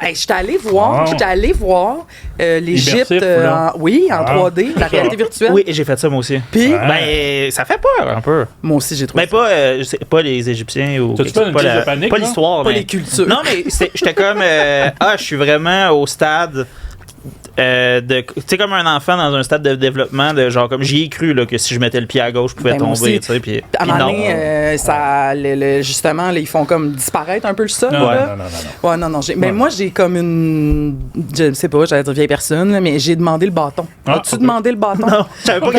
Hey, j'étais allé voir l'Égypte en 3D, la réalité virtuelle. Oui, j'ai fait ça moi aussi. Puis, ben, ça fait peur un peu. Moi aussi, j'ai trouvé ça. Pas les Égyptiens ou t'as-tu fait une crise de panique, pas l'histoire, pas les cultures. Non, mais j'étais comme je suis vraiment au stade tu sais, comme un enfant dans un stade de développement, de genre comme j'y ai cru là, que si je mettais le pied à gauche, je pouvais tomber, tu sais, puis à un moment donné, justement, là, ils font comme disparaître un peu le sol. Non. Mais moi, j'ai comme une, je sais pas, j'allais dire vieille personne, là, mais j'ai demandé le bâton. As-tu demandé le bâton? Non, je savais pas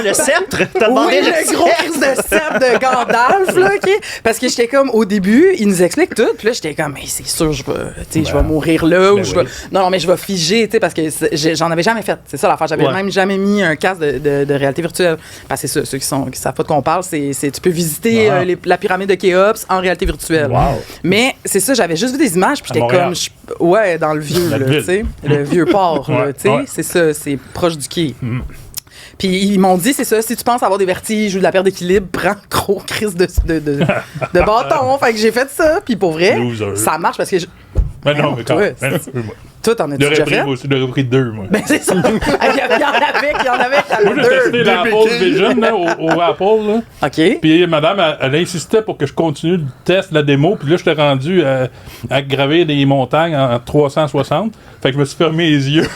le sceptre? T'as demandé le gros crise de sceptre de Gandalf, là, OK? Parce que j'étais comme, au début, ils nous expliquent tout, puis là, j'étais comme, mais c'est sûr, je vais mourir là, ou je vais... Non, mais je vais figer, tu sais, parce que j'en avais jamais fait. C'est ça l'affaire. J'avais même jamais mis un casque de réalité virtuelle. Parce que c'est ça, ceux qui savent pas de quoi on parle, c'est tu peux visiter la pyramide de Khéops en réalité virtuelle. Wow. Mais c'est ça, j'avais juste vu des images, puis j'étais comme, dans le vieux, là, tu sais, le vieux port, là, tu sais, c'est ça, c'est proche du quai. Puis ils m'ont dit, c'est ça, si tu penses avoir des vertiges ou de la perte d'équilibre, prends gros crise de bâton. Fait que j'ai fait ça, puis pour vrai, ça marche parce que Mais non, mais quand même. Toi, t'en as déjà fait? Moi aussi, j'aurais pris 2, moi. Ben, c'est ça. Il y en avait qui en avaient Moi, j'ai testé l'Apple Vision, là, au Apple, là. OK. Puis madame, elle insistait pour que je continue le test, la démo. Puis là, j'étais rendu à gravir des montagnes en 360. Fait que je me suis fermé les yeux.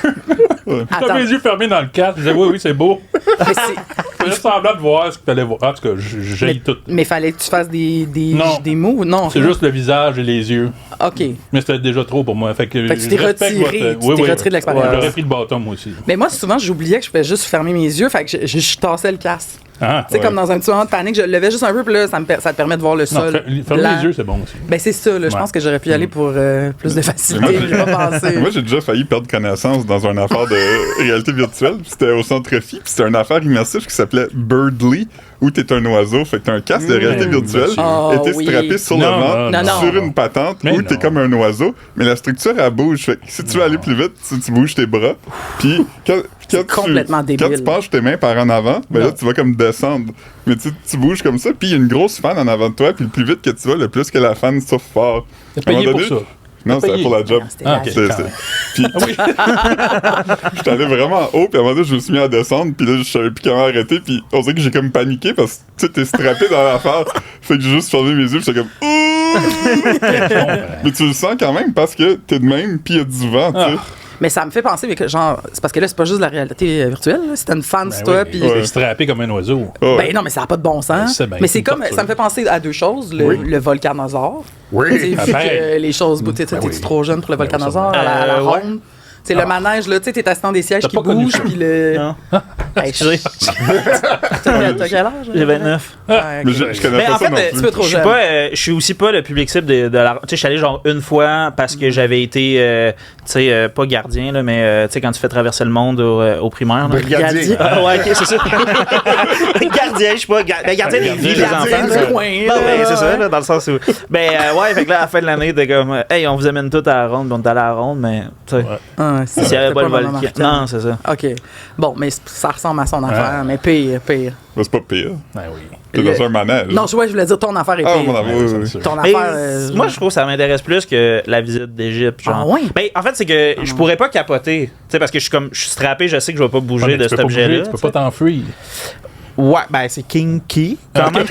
J'avais les yeux fermés dans le casque. Je disais, oui, c'est beau. Je faisais semblant de voir ce que tu allais voir. En tout cas, j'ai tout. Mais fallait que tu fasses des mots? Non. C'est juste le visage et les yeux. OK. Mais c'était déjà trop pour moi. Fait que tu t'es retiré de l'expérience. J'aurais pris le bâton, moi aussi. Mais moi, souvent, j'oubliais que je pouvais juste fermer mes yeux. Fait que je tassais le casque. Tu sais, comme dans un petit moment de panique, je le levais juste un peu, puis là, ça te permet de voir le sol. Fermer les yeux, c'est bon aussi. Ben, c'est ça, là. Je pense que j'aurais pu y aller pour plus de facilité. Moi, j'ai déjà failli perdre connaissance dans une affaire de réalité virtuelle. C'était au Centre Phi, puis c'était une affaire immersive qui s'appelait Birdly, où t'es un oiseau. Fait que t'as un casque de réalité virtuelle et t'es strappé sur le vent, sur une patente, où t'es comme un oiseau, mais la structure, elle bouge. Fait que si tu veux aller plus vite, tu bouges tes bras. Puis quand tu penches tes mains par en avant, ben là, tu vas comme descendre. Mais tu bouges comme ça, puis il y a une grosse fan en avant de toi, puis le plus vite que tu vas, le plus que la fan souffle fort. T'es payé pour ça? Non, c'était pour la job. Puis, j'étais allé vraiment haut, puis à un moment donné, je me suis mis à descendre, puis là, je savais plus comment arrêter, puis on dirait que j'ai comme paniqué, parce que tu sais, t'es strappé dans l'affaire. Fait que j'ai juste fermé mes yeux, puis j'étais comme mais tu le sens quand même, parce que t'es de même, puis il y a du vent, tu sais. Mais ça me fait penser, mais que, genre, c'est parce que là, c'est pas juste de la réalité virtuelle, là. C'est une fan sur toi, puis. T'es strappé comme un oiseau. Ben non, mais ça n'a pas de bon sens. Mais c'est comme. Ça me fait penser à deux choses. Le volcanosaure. Oui. Vu que les choses. T'es-tu trop jeune pour le volcanosaure à la ronde? C'est le manège, là, tu sais, t'es assis dans des sièges qui bougent, puis le. Non. T'as quel âge? J'ai 29. Mais je connais pas ça non plus. Tu peux trop jeune. Je suis aussi pas le public cible de la. Tu sais, je suis allé genre une fois parce que j'avais été, tu sais, pas gardien, là, mais tu sais, quand tu fais traverser le monde au primaire. Gardien. Ah ouais, ok, c'est ça. Gardien, je suis pas. Gardien des vies, les enfants. Ouais, c'est ça, là, dans le sens où. Ben, ouais, fait que là, à la fin de l'année, t'es comme, hey, on vous amène tout à la ronde, puis on est allé à la ronde, mais, tu sais. S'il n'y avait pas le volcan. Non, c'est ça. OK. Bon, mais ça ressemble à son affaire, mais pire. Ben, c'est pas pire. Ben oui. T'es dans un manège. Non, je voulais dire ton affaire est pire. Mon affaire, ton affaire. Moi, je trouve que ça m'intéresse plus que la visite d'Égypte. Genre. Ah oui? Ben, en fait, c'est que je pourrais pas capoter. Tu sais, parce que je suis strappé, je sais que je vais pas bouger de cet objet-là. Tu peux pas t'enfuir. Ouais, ben c'est kinky quand même.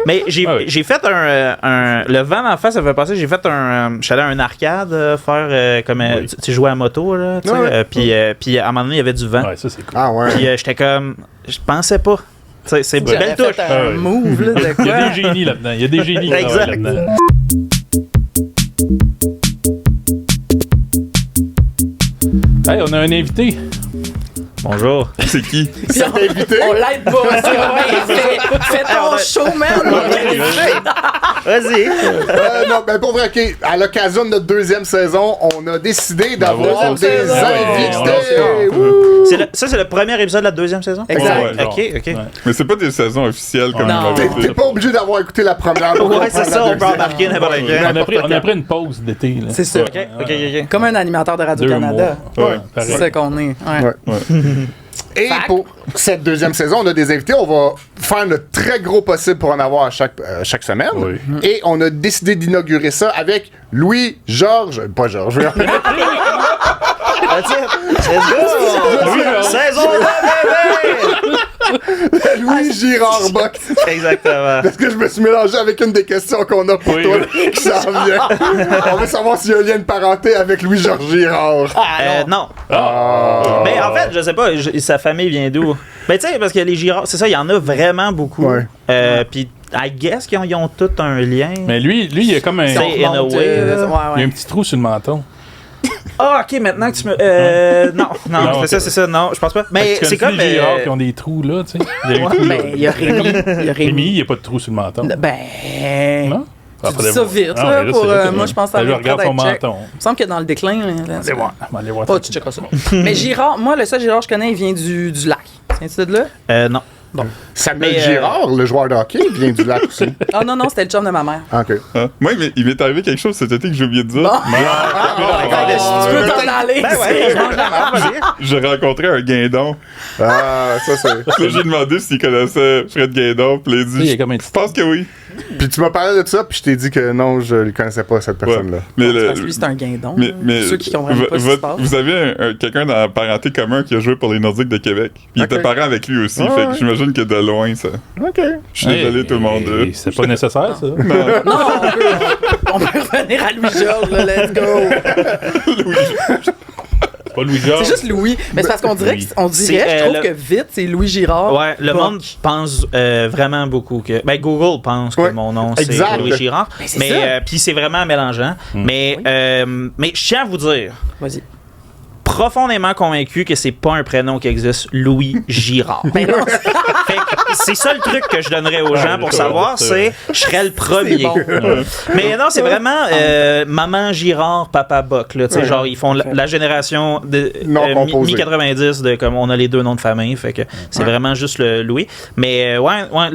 Mais j'ai fait le vent d'en face, ça fait passer. J'ai fait je suis allé à un arcade faire comme tu jouais à moto là, tu sais, puis à un moment donné il y avait du vent. Ouais, ça c'est cool. Ah ouais. Puis j'étais comme, je pensais pas. C'est une belle touche. Un move là, de quoi? Il y a des génies là-dedans. Il y a des génies qui travaillent là-dedans. Hey, on a un invité. Bonjour. C'est qui? On l'aide pas. Fais ton show, man. Vas-y. Non, ben pour vrai, OK, à l'occasion de notre deuxième saison, on a décidé d'avoir des invités. Ça, c'est le premier épisode de la deuxième saison? Exact. OK. Mais c'est pas des saisons officielles comme Non. il m'avait dit. T'es pas obligé d'avoir écouté la première. Ouais, c'est ça, on peut embarquer n'importe quand. On a pris une pause d'été. Là. C'est ça. OK. Comme un animateur de Radio-Canada. Ouais, C'est ça qu'on est. Ouais. Et pour cette deuxième saison, on a des invités. On va faire le très gros possible pour en avoir à chaque semaine. Oui. Et on a décidé d'inaugurer ça avec Louis-Georges... Pas Georges. Saison 2, bébé! Louis Girard Bock. Exactement. Parce que je me suis mélangé avec une des questions qu'on a pour toi qui s'en vient. On veut savoir s'il y a un lien de parenté avec Louis-Georges Girard. Non. Mais en fait, je sais pas, sa famille vient d'où? Ben tu sais, parce que les Girard, c'est ça, il y en a vraiment beaucoup. Ouais. Puis I guess qu'ils ont tous un lien. Mais lui, il y a comme un... Il y a un petit trou sur le menton. Ah, ok, maintenant que tu me. Non, c'est ça, non, je pense pas. Mais c'est comme. Les Girard qui ont des trous là, tu sais. Il y a Rémi. Rémi, il n'y a pas de trou sur le menton. Ben. Non? Tu dis ça vite, là, pour... moi, je pense à... Je regarde son menton. Il me semble que dans le déclin... Allez voir. Oh, tu checkeras ça. Mais Girard, moi, le seul Girard que je connais, il vient du lac. C'est-tu de là? Non. Bon. Samuel Girard, le joueur de hockey, vient du lac aussi. Ah non, c'était le chum de ma mère. OK. Moi, il m'est arrivé quelque chose cet été que j'ai oublié de dire. Bon. Tu peux t'en aller. Ben ouais, je mange la marde. J'ai rencontré un guindon. Ah, ça c'est... J'ai demandé s'il connaissait Fred Guindon, puis il a dit, je pense que oui. Puis tu m'as parlé de ça, puis je t'ai dit que non, je ne connaissais pas cette personne-là. Mais parce que lui, c'est un guindon. Mais ceux qui comprennent pas ce qui se passe. Vous avez quelqu'un dans la parenté commun qui a joué pour les Nordiques de Québec. Puis il était parent avec lui aussi, fait que j'imagine que de loin, ça... OK. Je suis désolé, tout le monde. C'est pas nécessaire, ça. Non, on peut revenir à Louis-Georges, là, let's go. Louis-Georges. Pas Louis-Georges. C'est juste Louis. Mais c'est parce qu'on dirait, je trouve que vite, c'est Louis Girard. Ouais, le monde pense vraiment beaucoup que... Ben, Google pense que mon nom, c'est Louis Girard. Mais puis c'est vraiment mélangeant. Mais je tiens à vous dire... Vas-y. Profondément convaincu que c'est pas un prénom qui existe, Louis Girard. Ben non. Fait que c'est ça le truc que je donnerais aux gens pour savoir, c'est je serais le premier. Bon. Mais non, c'est vraiment Maman Girard, Papa Bock. Là, genre, ils font la génération de mi-90 de comme on a les deux noms de famille. Fait que c'est vraiment juste le Louis. Mais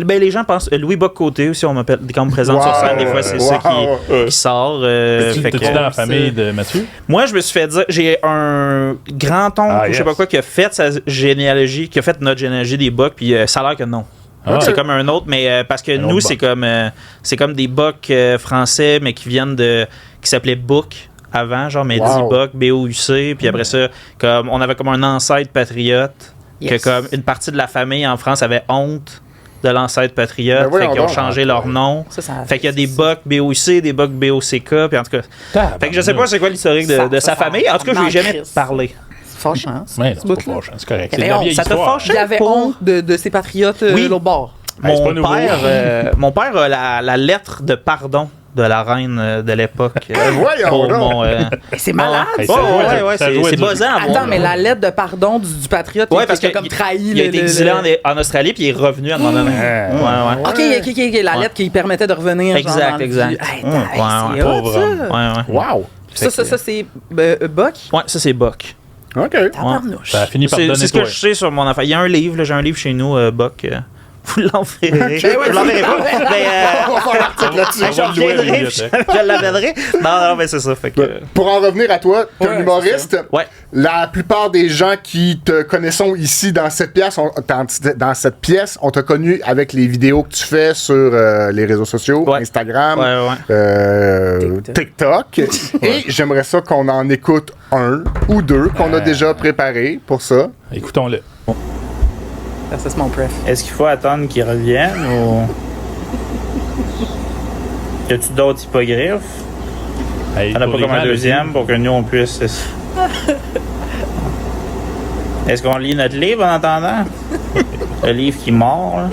ben, les gens pensent Louis Bock côté aussi, on m'appelle quand on me présente sur scène, des fois c'est ça qui sort. T'es-tu dans la famille de Mathieu? Moi, je me suis fait dire, j'ai un grand-oncle, je sais pas quoi, qui a fait sa généalogie, qui a fait notre généalogie des Bock, puis ça a l'air que non. C'est comme un autre, mais parce que nous, c'est comme des Bock français, mais qui viennent qui s'appelaient Book avant, genre Mehdi Bock, B-O-U-C, puis après ça, comme on avait comme un ancêtre patriote, que comme une partie de la famille en France avait honte de l'ancêtre patriote, fait qu'ils ont changé leur nom. Fait qu'il y a des Bock BOC, des Bock BOCK, puis en tout cas. Fait que je sais pas c'est quoi l'historique de sa famille. En tout cas, je lui ai jamais parlé. C'est fâchant. Ouais, c'est pas fâchant, c'est correct. C'est de la vieille histoire. Il avait honte de ses patriotes l'autre bord. Mon père a la lettre de pardon de la reine de l'époque. C'est malade. C'est buzzant. Attends, mais la lettre de pardon du patriote parce qu'il a comme trahi. Il a été exilé en Australie puis il est revenu à un moment donné. OK, la lettre qui permettait de revenir. Exact. C'est hot, ça. Wow. Ça, c'est Bock? Ouais, ça, c'est Bock. OK. Ça a fini par donner c'est ce que je sais sur mon affaire. Il y a un livre, j'ai un livre chez nous, Bock. Vous l'enverrez. Vous l'enverrez pas. On va faire l'article là-dessus. Je l'amènerai. Non, mais c'est ça. Fait que... Pour en revenir à toi, t'es un humoriste. La plupart des gens qui te connaissent ici dans cette pièce, on t'a connu avec les vidéos que tu fais sur les réseaux sociaux, Instagram, TikTok. Et j'aimerais ça qu'on en écoute un ou deux qu'on a déjà préparés pour ça. Écoutons-le. Ça, c'est mon préf. Est-ce qu'il faut attendre qu'ils reviennent ou. Y a-tu d'autres hippogriffes? Hey, on n'a pas comme un deuxième pour que nous on puisse. Est-ce qu'on lit notre livre en attendant? Le livre qui mord, là.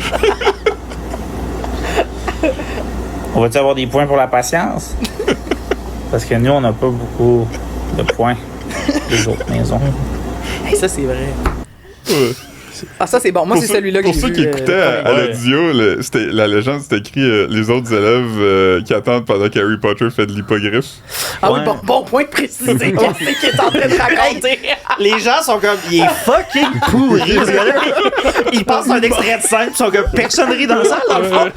On va-tu avoir des points pour la patience? Parce que nous, on n'a pas beaucoup de points des autres maisons. Hey, ça, c'est vrai. Ah, ça, c'est bon. Moi, c'est celui-là que j'ai vu. Pour ceux qui écoutaient à l'audio, la légende, c'était écrit les autres élèves qui attendent pendant qu'Harry Potter fait de l'hippogriffe. Ah oui, bon point de préciser. Qu'est-ce qu'il est en train de raconter? Les gens sont comme, il est fucking pourri, ce gars-là. Ils passent un extrait de scène, ils sont comme, personne rit dans la salle, dans le fond.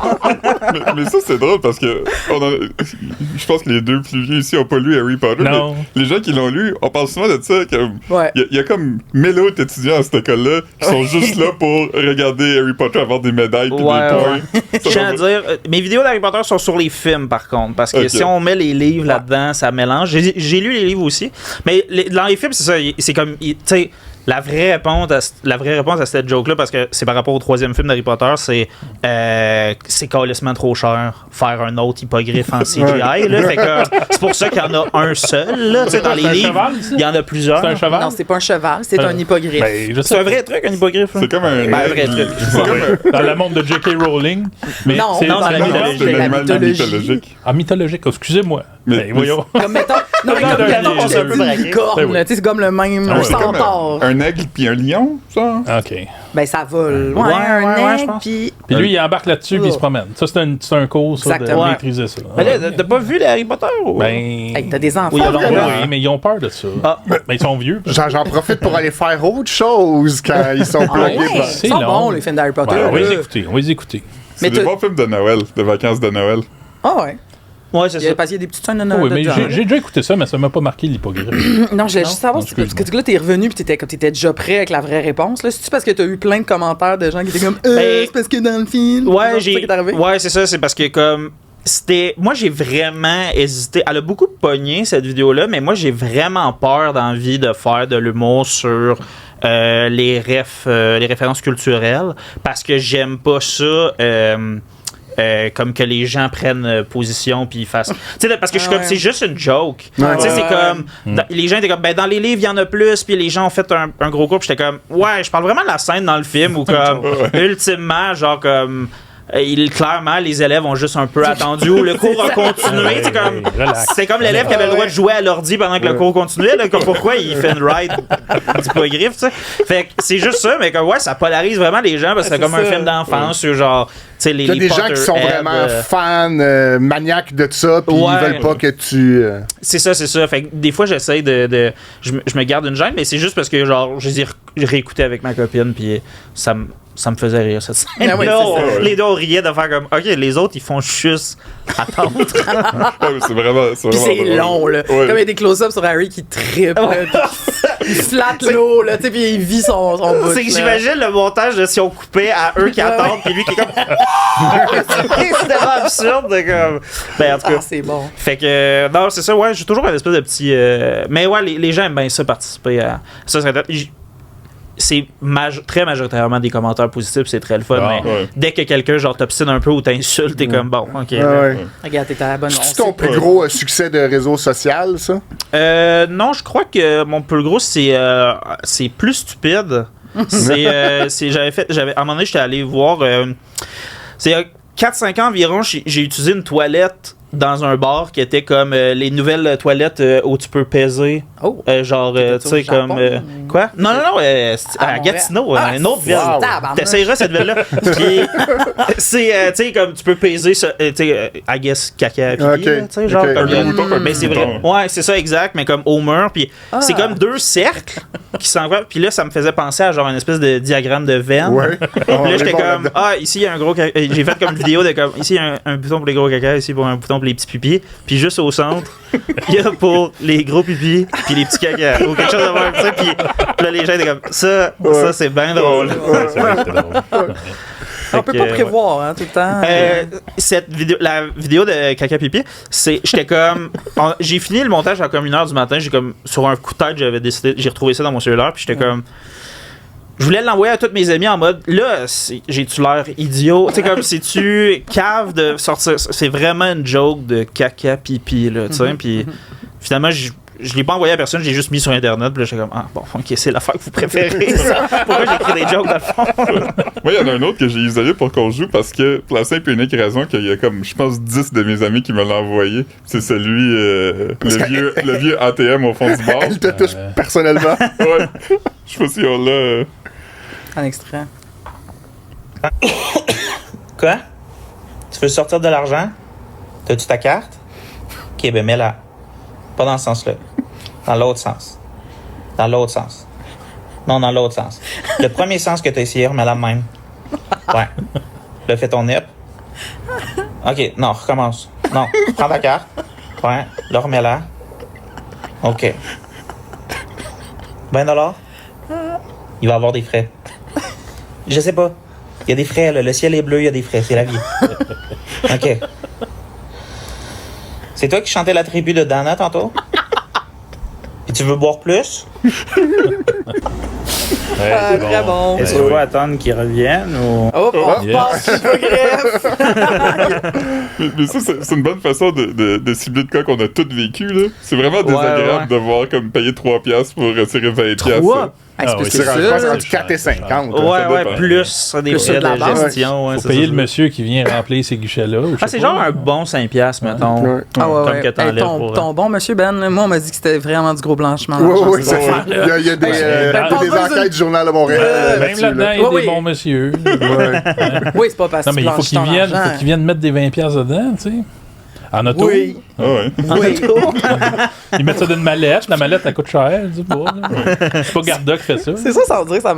mais ça, c'est drôle parce que je pense que les deux plus vieux ici n'ont pas lu Harry Potter. Non. Les gens qui l'ont lu, on parle souvent de ça. Il y a comme 1000 autres étudiants à cette école-là qui sont juste là pour regarder Harry Potter avoir des médailles et des points. Je tiens à dire, mes vidéos d'Harry Potter sont sur les films, par contre, parce que si on met les livres là-dedans, ça mélange. J'ai lu les livres aussi, mais dans les films, c'est ça, c'est comme, tu sais, la vraie réponse à cette joke-là, parce que c'est par rapport au 3e film d'Harry Potter, c'est calissement trop cher faire un autre hippogriffe en CGI. Là, fait que c'est pour ça qu'il y en a un seul. Là, dans les livres, il y en a plusieurs. C'est un cheval? Non, c'est pas un cheval, c'est un hippogriffe. Ben, c'est un vrai truc, un hippogriffe. C'est comme un vrai truc. Dans le monde de J.K. Rowling. Mais non, c'est dans la la mythologique. Ah, mythologique, excusez-moi. Mais voyons. Comme mettons, on s'est un peu licorne, c'est comme le même centaure. Un aigle puis un lion, ça? OK. Ben, ça vole. Ouais, un aigle, puis... Puis lui, il embarque là-dessus, puis il se promène. Ça, c'est un cours, ça, de maîtriser ça. Mais là, t'as pas vu les Harry Potter? Ben... Hey, t'as des enfants. Oui, mais ils ont peur de ça. Mais ils sont vieux. J'en profite pour aller faire autre chose quand ils sont plugués. Ils sont bons, les films d'Harry Potter. On va les écouter. C'est des bons films de Noël, de vacances de Noël. Ah ouais. Ouais, c'est ça. Parce qu'il y a des petites scènes de Noël. Oui, mais j'ai déjà écouté ça, mais ça m'a pas marqué l'hippogriffe. Non, je voulais juste savoir, parce que là, t'es revenu pis t'étais déjà prêt avec la vraie réponse. Là. C'est-tu parce que t'as eu plein de commentaires de gens qui étaient comme c'est parce que dans le film. Ouais, c'est ça, c'est parce que comme. Moi, j'ai vraiment hésité. Elle a beaucoup pogné, cette vidéo-là, mais moi, j'ai vraiment peur d'envie de faire de l'humour sur les références culturelles parce que j'aime pas ça. Comme que les gens prennent position puis fassent. Tu sais, parce que je suis comme, c'est juste une joke. Tu sais, c'est comme. Les gens étaient comme, ben, dans les livres, il y en a plus, puis les gens ont fait un gros groupe. J'étais comme, ouais, je parle vraiment de la scène dans le film où, comme, ultimement, genre, comme. Clairement, les élèves ont juste un peu attendu où le cours a continué. C'est comme l'élève qui avait le droit de jouer à l'ordi pendant que le cours continuait. Là, comme pourquoi il fait une ride d'hippogriffe, tu sais. Fait que c'est juste ça, mais comme, ouais, ça polarise vraiment les gens parce que c'est comme un film d'enfance sur genre. Il y a des gens qui sont vraiment fans, maniaques de ça, puis ils veulent pas que tu. C'est ça. Fait que des fois, j'essaye de je me garde une gêne, mais c'est juste parce que, genre, je les ai réécoutés avec ma copine, puis ça me faisait rire, cette scène. Les deux, on riait de faire comme, OK, les autres, ils font juste attendre. C'est vraiment. Puis c'est long, là. Ouais. Comme il y a des close-ups sur Harry qui trippe, il flatte l'eau, là, tu sais, puis il vit son bout. C'est que j'imagine le montage de si on coupait à eux qui attendent, puis lui qui est comme. C'est tellement absurde, comme. Ben, en tout cas. C'est bon. Fait que, non, c'est ça, ouais, j'ai toujours un espèce de petit. Mais ouais, les gens aiment bien ça, participer à. Ça, c'est très majoritairement des commentaires positifs, c'est très le fun, mais dès que quelqu'un genre t'obstine un peu ou t'insulte, t'es comme bon, ok. Regarde, t'es à la bonne. C'est ton plus gros succès de réseau social, ça? Non, je crois que mon plus gros, c'est plus stupide. À un moment donné, j'étais allé voir. C'est 4-5 ans environ, j'ai utilisé une toilette dans un bar qui était comme les nouvelles toilettes où tu peux peser. Genre, tu sais, comme. Quoi? Non, à Gatineau, une autre ville. T'essayeras cette ville-là. Puis, c'est, tu sais, comme tu peux peser, tu sais, I guess, caca, pipi, tu sais, genre. Mais c'est vrai. Ouais, c'est ça, exact, mais comme au mur. Puis, c'est comme deux cercles qui s'envoient. Puis là, ça me faisait penser à genre une espèce de diagramme de veine. Puis là, j'étais comme, ici, il y a un gros caca. J'ai fait comme une vidéo de comme, ici, il y a un bouton pour les gros caca, ici, pour un bouton pour les petits pipis. Puis juste au centre, il y a pour les gros pipis, puis les petits caca. Ou quelque chose de même, ça. Puis là, les gens étaient comme, ça c'est bien drôle. On peut pas prévoir, hein, tout le temps. La vidéo de caca pipi, j'étais comme, j'ai fini le montage à comme 1h du matin. J'ai comme, sur un coup de tête, j'ai retrouvé ça dans mon cellulaire, puis j'étais comme. Je voulais l'envoyer à tous mes amis en mode, là, j'ai-tu l'air idiot? Tu sais, comme, c'est-tu cave de sortir? C'est vraiment une joke de caca pipi, là, tu sais. Puis finalement, je l'ai pas envoyé à personne, j'ai juste mis sur Internet. Puis là, j'étais comme, bon, ok, c'est l'affaire que vous préférez, ça. Pourquoi j'écris des jokes dans le fond? Moi, il y en a un autre que j'ai isolé pour qu'on joue parce que, pour la simple et unique raison qu'il y a comme, je pense, 10 de mes amis qui me l'ont envoyé. C'est celui, le vieux ATM au fond du bar. Elle te touche personnellement. Ouais. Je sais pas si on l'a. Un extrait. Quoi? Tu veux sortir de l'argent? T'as-tu ta carte? OK, ben mets-la. Pas dans ce sens-là. Dans l'autre sens. Dans l'autre sens. Non, dans l'autre sens. Le premier sens que t'as essayé, remets-la même. Ouais. Là, fais ton nip. OK, non, recommence. Non, prends ta carte. Ouais, là, remets-la. OK. $20? Il va y avoir des frais. Je sais pas. Il y a des frais, là. Le ciel est bleu, il y a des frais. C'est la vie. OK. C'est toi qui chantais la tribu de Dana tantôt? Puis tu veux boire plus? Très bon. Est-ce qu'il faut attendre qu'ils reviennent ou... Oh, on repasse sur le greffe. Mais ça, c'est une bonne façon de cibler de quoi qu'on a tous vécu, là. C'est vraiment désagréable de voir comme payer 3$ pour retirer 20$. 3? C'est plus que ça. Entre 4 et 50. Ouais, plus des frais de gestion. Faut payer le monsieur qui vient remplir ces guichets-là. C'est genre un bon 5$, mettons. Comme que t'enlèves pour... Ton bon monsieur Ben, moi, on m'a dit que c'était vraiment du gros blanchiment. Oui, il y a des enquêtes du Journal de Montréal. Même là-dedans, il y a des bons monsieur. Oui, c'est pas parce que non, mais il faut qu'ils viennent mettre des 20$ dedans, tu sais. En auto? Oui. En auto? Ils mettent ça dans une mallette. La mallette, elle coûte cher. C'est pas Garda qui fait ça. C'est ça, ça veut dire que ça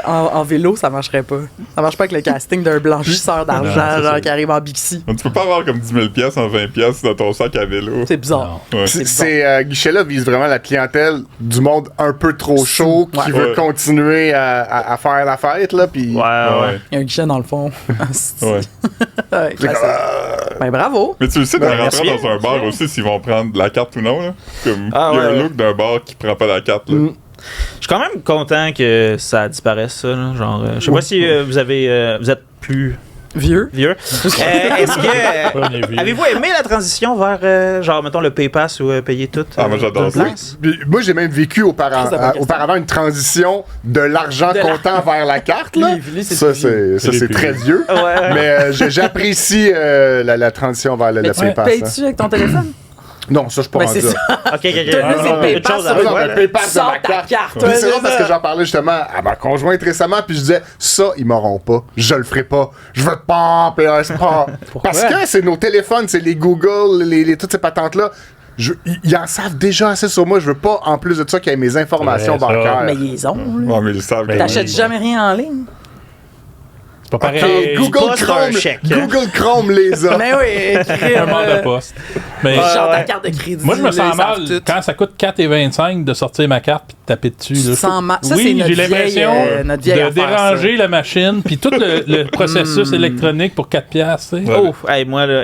en vélo, ça marcherait pas. Ça marche pas avec le casting d'un blanchisseur d'argent genre, qui arrive en Bixi. Tu peux pas avoir comme 10 000$ en 20$ dans ton sac à vélo. C'est bizarre. Ouais. Ces guichets-là visent vraiment la clientèle du monde un peu trop chaud qui veut continuer à faire la fête. Là, puis... Il y a un guichet dans le fond. Ben bravo. Mais tu le sais, de rentrer dans un bar aussi, s'ils vont prendre la carte ou non. Là. Comme, il y a un look d'un bar qui prend pas la carte. Là. Je suis quand même content que ça disparaisse, ça. Là. Genre, je sais pas si vous êtes plus... Vieux. Est-ce que... avez-vous aimé la transition vers, genre, mettons, le PayPass ou payer tout? Moi, j'adore ça. Moi, j'ai même vécu auparavant une transition de l'argent comptant vers la carte. Là. Ça, c'est très vieux. Mais j'apprécie la transition vers le PayPass. Payes-tu avec ton téléphone? Non, ça, je peux pas en dire. OK. C'est PayPass sur ma carte. C'est vrai parce que j'en parlais justement à ma conjointe récemment, puis je disais, ça, ils m'auront pas. Je le ferai pas. Je veux pas payer un sport. Parce que c'est nos téléphones, c'est les Google, toutes ces patentes-là. Ils en savent déjà assez sur moi. Je veux pas, en plus de ça, qu'il y ait mes informations bancaires. Mais ils ont. Mais ils savent. T'achètes jamais rien en ligne? C'est pas pareil. Google Chrome les a. Mais oui, un mandat de poste. Mais genre ta carte de crédit. Moi, je me sens mal quand ça coûte 4,25$ de sortir ma carte et de taper dessus. Ça, oui, j'ai l'impression de déranger la machine puis tout le processus électronique pour 4$. Moi, là,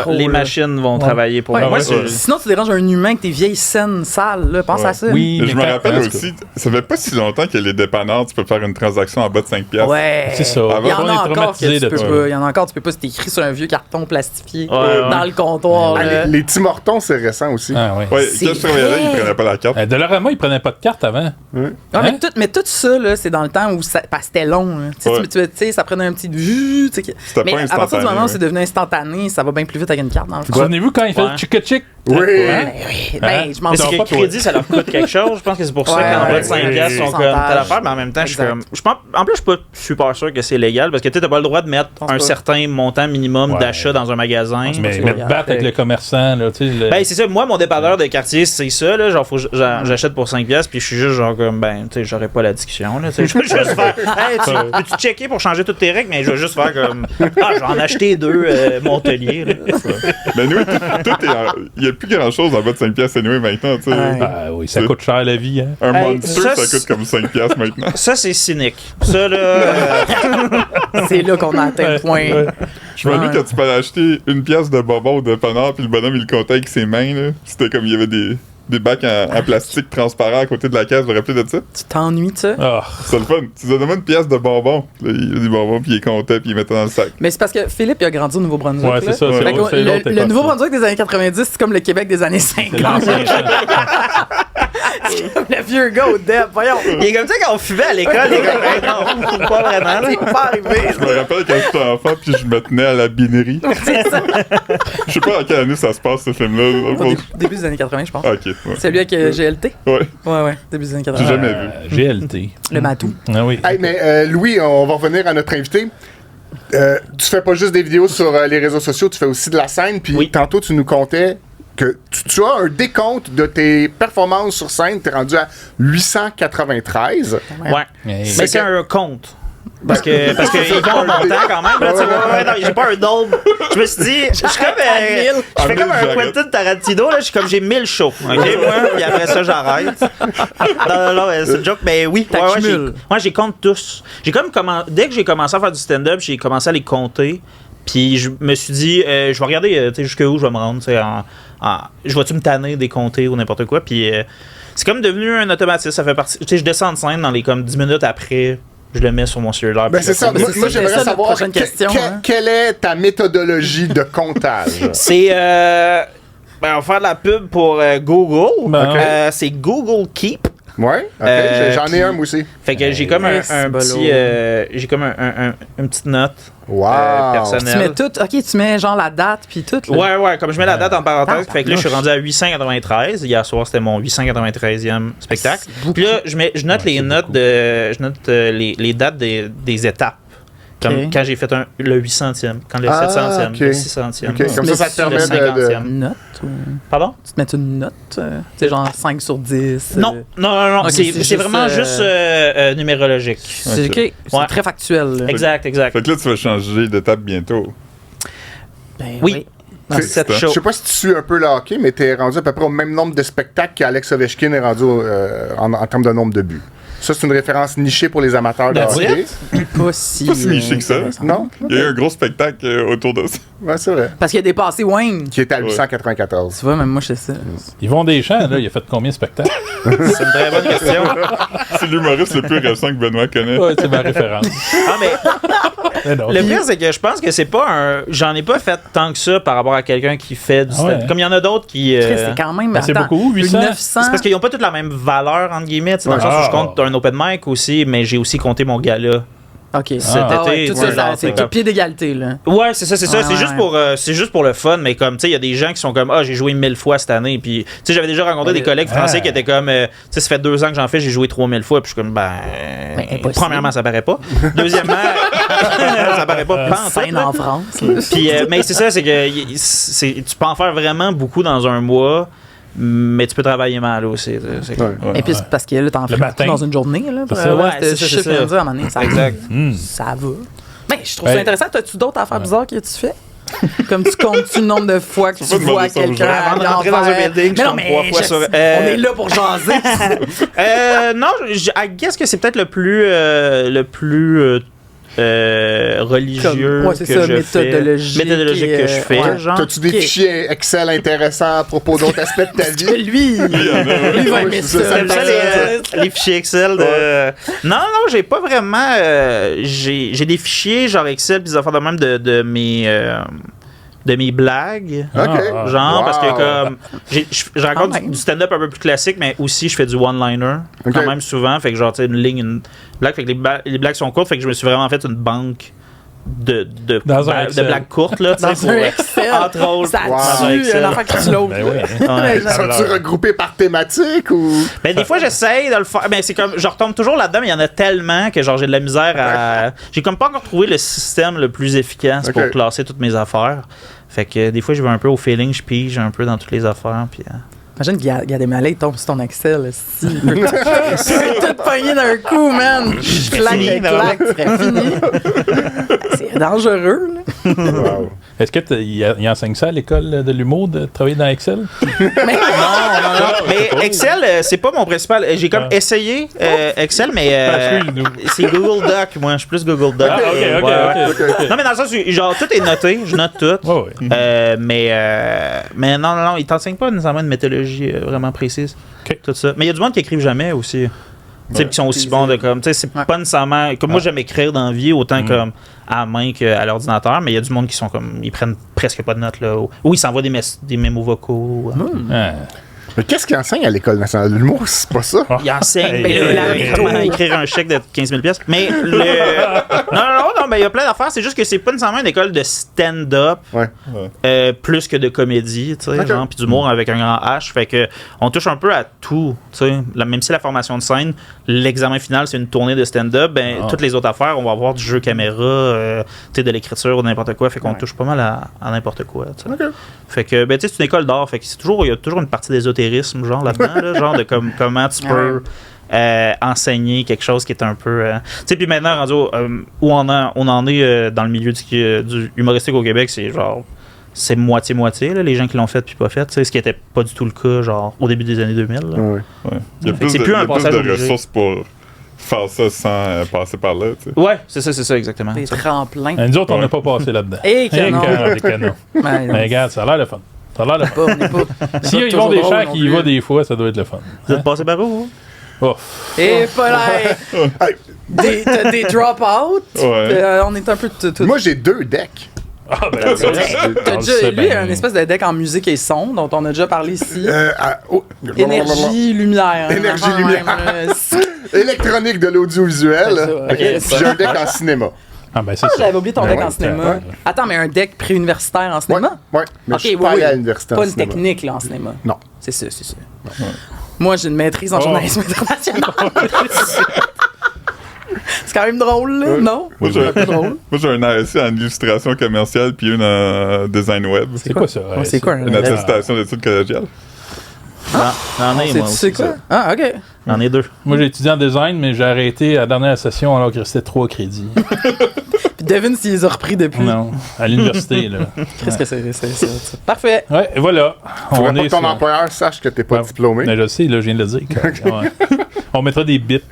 les machines vont travailler pour moi. Sinon, tu déranges un humain avec tes vieilles scènes sales. Pense à ça. Oui, je me rappelle aussi, ça fait pas si longtemps que les dépanneurs, tu peux faire une transaction en bas de 5$. Ouais. C'est ça. Il y en a encore que tu peux pas. Il y en a encore, tu peux pas. C'est écrit sur un vieux carton plastifié dans le comptoir. Les Tim Hortons, c'est récent aussi. Quand je travaillais là, ils prenaient pas la carte. Dollarama, ils prenaient pas de carte avant. Mais tout ça, là, c'est dans le temps où c'était long. Tu sais, ça prenait un petit... Mais à partir du moment où c'est devenu instantané, ça va bien plus vite avec une carte dans le fond. Souvenez-vous quand il fait le chick-chick? Oui. Ben, je m'en souviens. Parce que le crédit, ça leur coûte quelque chose. Je pense que c'est pour ça qu'en bas de 5$, sont comme telle affaire. Mais en même temps, je suis comme... En plus, je suis pas super sûr que c'est légal parce que tu n'as pas le droit de mettre un certain montant minimum d'achat dans un magasin. Mais te battre avec le commerçant, là, tu sais. Ben, c'est ça. Moi, mon dépanneur de quartier, c'est ça, là. Genre, faut que j'achète pour 5$, puis je suis juste genre comme, ben, tu sais, j'aurais pas la discussion, là. Je veux juste faire, hey, peux-tu checker pour changer toutes tes règles, mais je veux juste faire comme, j'en ai acheté 2 Montelier, là. Mais nous, il y a plus grand-chose en bas de 5$ anyway maintenant, tu sais. Oui, ça coûte cher la vie, hein. Un Monster, ça coûte comme 5$ maintenant. Ça, c'est cynique. Ça, là... c'est là qu'on a atteint le point. Je me rappelle quand tu peux acheter une pièce de bonbon au dépanneur, puis le bonhomme, il le comptait avec ses mains, là. C'était comme, il y avait des bacs en plastique transparent à côté de la caisse, vous vous rappelez de ça? Tu t'ennuies de ça? C'est le fun. Tu lui donnes une pièce de bonbons. Là, il y a des bonbons, puis il les comptait, puis il les mettait dans le sac. Mais c'est parce que Philippe, il a grandi au Nouveau-Brunswick. Ouais, c'est ça. Le Nouveau-Brunswick des années 90, c'est comme le Québec des années 50. C'est comme le vieux gars au DEP, voyons. Il est comme ça quand on fumait à l'école, il est comme, hey, non, pas vraiment. Là. C'est pas arrivé. Je me rappelle quand j'étais enfant, puis je me tenais à la binerie. C'est ça. Je sais pas à quelle année ça se passe, ce film-là. Début des années 80, je pense. Ah, ok. Ouais. Celui avec GLT? Ouais. Ouais, début des années 80. J'ai jamais vu. GLT. Le matou. Ah oui. Hey, mais Louis, on va revenir à notre invité. Tu fais pas juste des vidéos sur les réseaux sociaux, tu fais aussi de la scène. Puis tantôt, tu nous contais que tu as un décompte de tes performances sur scène. Tu es rendu à 893. Ouais. Mais c'est un compte. Parce qu'ils vont en montant quand même. Là, non, j'ai pas un double. Je me suis dit, je fais comme un Quentin Tarantino. Là, j'ai 1000 shows. OK, moi, puis après ça, j'arrête. Non, c'est une joke. Mais oui, moi, j'ai compte tous. Dès que j'ai commencé à faire du stand-up, j'ai commencé à les compter. Puis je me suis dit, je vais regarder jusqu'où je vais me rendre. Je vais-tu me tanner des compter ou n'importe quoi. Puis c'est comme devenu un automatisme. Ça fait partie. Je descends de scène dans les comme 10 minutes après. Je le mets sur mon cellulaire. Ben c'est ça. Moi, j'aimerais savoir quelle est ta méthodologie de comptage. C'est... on va faire de la pub pour Google. C'est Google Keep. Ouais, ok. J'en ai un, moi aussi. Fait que j'ai comme un petit... j'ai comme une petite note personnelle. Tu mets tout... OK, tu mets genre la date puis tout. Là. Ouais, comme je mets la date en parenthèse. Fait que là, je suis rendu à 893. Hier soir, c'était mon 893e spectacle. Puis là, je note les notes de... Je note les dates des étapes. Comme quand j'ai fait le 800e, quand le 700e, le 600e. Comme ça te permet le 50e. Note ou... Pardon? Tu te mets une note? C'est genre 5 sur 10? Non. Okay, c'est vraiment juste numérologique. C'est très factuel. Là. Exact. Fait que là, tu vas changer d'étape bientôt. Ben, oui. Je sais pas si tu suis un peu le hockey, mais t'es rendu à peu près au même nombre de spectacles qu'Alex Ovechkin est rendu en termes de nombre de buts. Ça, c'est une référence nichée pour les amateurs de hockey. Pas si niché que ça. Non? Il y a eu un gros spectacle autour de ça. Ouais, c'est vrai. Parce qu'il a dépassé Wayne. Qui était à 894. Tu vois, même moi, je sais ça. Yvon Deschamps, là, il a fait combien de spectacles? C'est une très bonne question. C'est l'humoriste le plus récent que Benoît connaît. Ouais, c'est ma référence. Mais non. Le pire, c'est que je pense que c'est pas un... J'en ai pas fait tant que ça par rapport à quelqu'un qui fait du stand-up. Comme il y en a d'autres qui... C'est quand même... c'est beaucoup, 800. 900. C'est parce qu'ils ont pas toutes la même valeur, entre guillemets. Dans le sens où je compte un open mic aussi, mais j'ai aussi compté mon gala. OK. Cet été. Tout ça, c'est tout pied d'égalité, là. Ouais, c'est ça. C'est juste pour le fun, mais comme, tu sais, il y a des gens qui sont comme, j'ai joué 1000 fois cette année. Puis, tu sais, j'avais déjà rencontré des collègues français qui étaient comme, tu sais, ça fait 2 ans que j'en fais, j'ai joué 3000 fois. Puis je suis comme, premièrement, ça paraît pas. Deuxièmement, ça paraît pas. Scène en France. Puis, mais c'est ça, c'est que tu peux en faire vraiment beaucoup dans un mois. Mais tu peux travailler mal aussi. Et puis, parce que là, t'en fais dans une journée. Là, c'est ça. C'est ce que je viens de dire à un moment donné. Exact. Ça va. Mais je trouve ça intéressant. As-tu d'autres affaires bizarres que tu fais? Comme tu comptes-tu le nombre de fois que tu vois quelqu'un avant de rentrer dans un building, je compte 3 fois sur... On est là pour jaser. Non, I guess que c'est peut-être le plus religieux c'est ça, méthodologique que je fais. Genre. T'as-tu des fichiers Excel intéressants à propos d'autres aspects de ta vie? Lui va aimer ça. Les fichiers Excel de... Non, j'ai pas vraiment... j'ai des fichiers genre Excel pis des affaires de même de mes blagues. Genre, parce que comme je raconte du stand-up un peu plus classique, mais aussi je fais du one-liner quand même souvent. Fait que genre, tu sais, une blague, fait que les blagues sont courtes, fait que je me suis vraiment fait une banque de blagues courtes, là. Dans un Excel. Entre autres. Ça tue un enfant qui tue l'autre. Sont-tu regroupés par thématique ou... Ben, des fois, j'essaye de le faire. Ben, c'est comme, je retombe toujours là-dedans, mais il y en a tellement que genre j'ai de la misère à... J'ai comme pas encore trouvé le système le plus efficace pour classer toutes mes affaires. Fait que des fois, je vais un peu au feeling, je pige un peu dans toutes les affaires, puis... Imagine qu'il y a des malais qui tombent sur ton Excel. Si. Tu peux tout pogner d'un coup, man. Clac, c'est fini. C'est dangereux, là. Wow. Est-ce qu'il enseigne ça à l'école de l'humour, de travailler dans Excel? Non. Mais Excel, c'est pas mon principal. J'ai comme essayé Excel, mais c'est Google Doc, moi. Je suis plus Google Doc. OK. Non, mais dans le sens où, genre, tout est noté. Je note tout. Mais non, il t'enseigne pas nécessairement une méthodologie vraiment précise. Tout ça. Mais il y a du monde qui écrivent jamais aussi. Qui sont aussi bons de comme. C'est pas nécessairement. Comme moi, j'aime écrire dans la vie autant comme à main qu'à l'ordinateur, mais il y a du monde qui sont comme. Ils prennent presque pas de notes, là. Ou ils s'envoient des mémos vocaux. Mais qu'est-ce qu'il enseigne à l'École nationale de l'humour? C'est pas ça. Il enseigne comment écrire un chèque de 15 000 $. Mais non, mais il y a plein d'affaires. C'est juste que c'est pas nécessairement une école de stand-up plus que de comédie, tu sais, genre, puis d'humour avec un grand H. Fait que on touche un peu à tout, tu sais. Même si la formation de scène, l'examen final, c'est une tournée de stand-up, toutes les autres affaires, on va avoir du jeu caméra, tu sais, de l'écriture ou n'importe quoi. Fait qu'on touche pas mal à n'importe quoi, tu sais. Fait que, tu sais, c'est une école d'art. Fait que il y a toujours une partie d'ésotérisme, genre, là-dedans, là, genre de comment tu peux enseigner quelque chose qui est un peu... tu sais, puis maintenant, rendu où on en est dans le milieu du humoristique au Québec, c'est genre... C'est moitié-moitié, là, les gens qui l'ont fait puis pas fait, ce qui était pas du tout le cas, genre, au début des années 2000. Là. Il y a plus de ressources pour faire ça sans passer par là, tu sais. Ouais, c'est ça, exactement. Des tremplins. Nous autres, on n'a pas passé là-dedans. Et canon. Mais regarde, ça a l'air le fun. Ça a l'air le fun. Si ils vont des gens qui y vont des fois, ça doit être le fun. Vous êtes passé par où? Et pas là. Des drop-out. On est un peu tout. Moi, j'ai 2 decks. Ah, ben, t'as déjà lu un espèce de deck en musique et son dont on a déjà parlé ici. Énergie, lumière. Énergie, lumière. Électronique de l'audiovisuel. Puis j'ai un deck en cinéma. Ah, ben c'est ça. J'avais oublié ton deck en cinéma. Attends, mais un deck préuniversitaire en cinéma? Oui, mais je suis pas allé à l'université pas une technique là, en cinéma. Non. C'est ça. Moi, j'ai une maîtrise en journalisme international. C'est quand même drôle, là, non? Moi, j'ai un ASC en illustration commerciale puis une en design web. C'est quoi ça? C'est quoi? Une attestation d'études collégiales. J'en ai, moi aussi. C'est quoi? Ah, OK. J'en ai 2. Moi, j'ai étudié en design, mais j'ai arrêté à la dernière session alors qu'il restait 3 crédits. Puis devine s'ils les ont repris depuis. Non, à l'université, là. Qu'est-ce que c'est? Parfait. Ouais, et voilà. Faudrait pas que ton employeur sache que t'es pas diplômé. Mais je sais, là, je viens de le dire. On mettra des bips.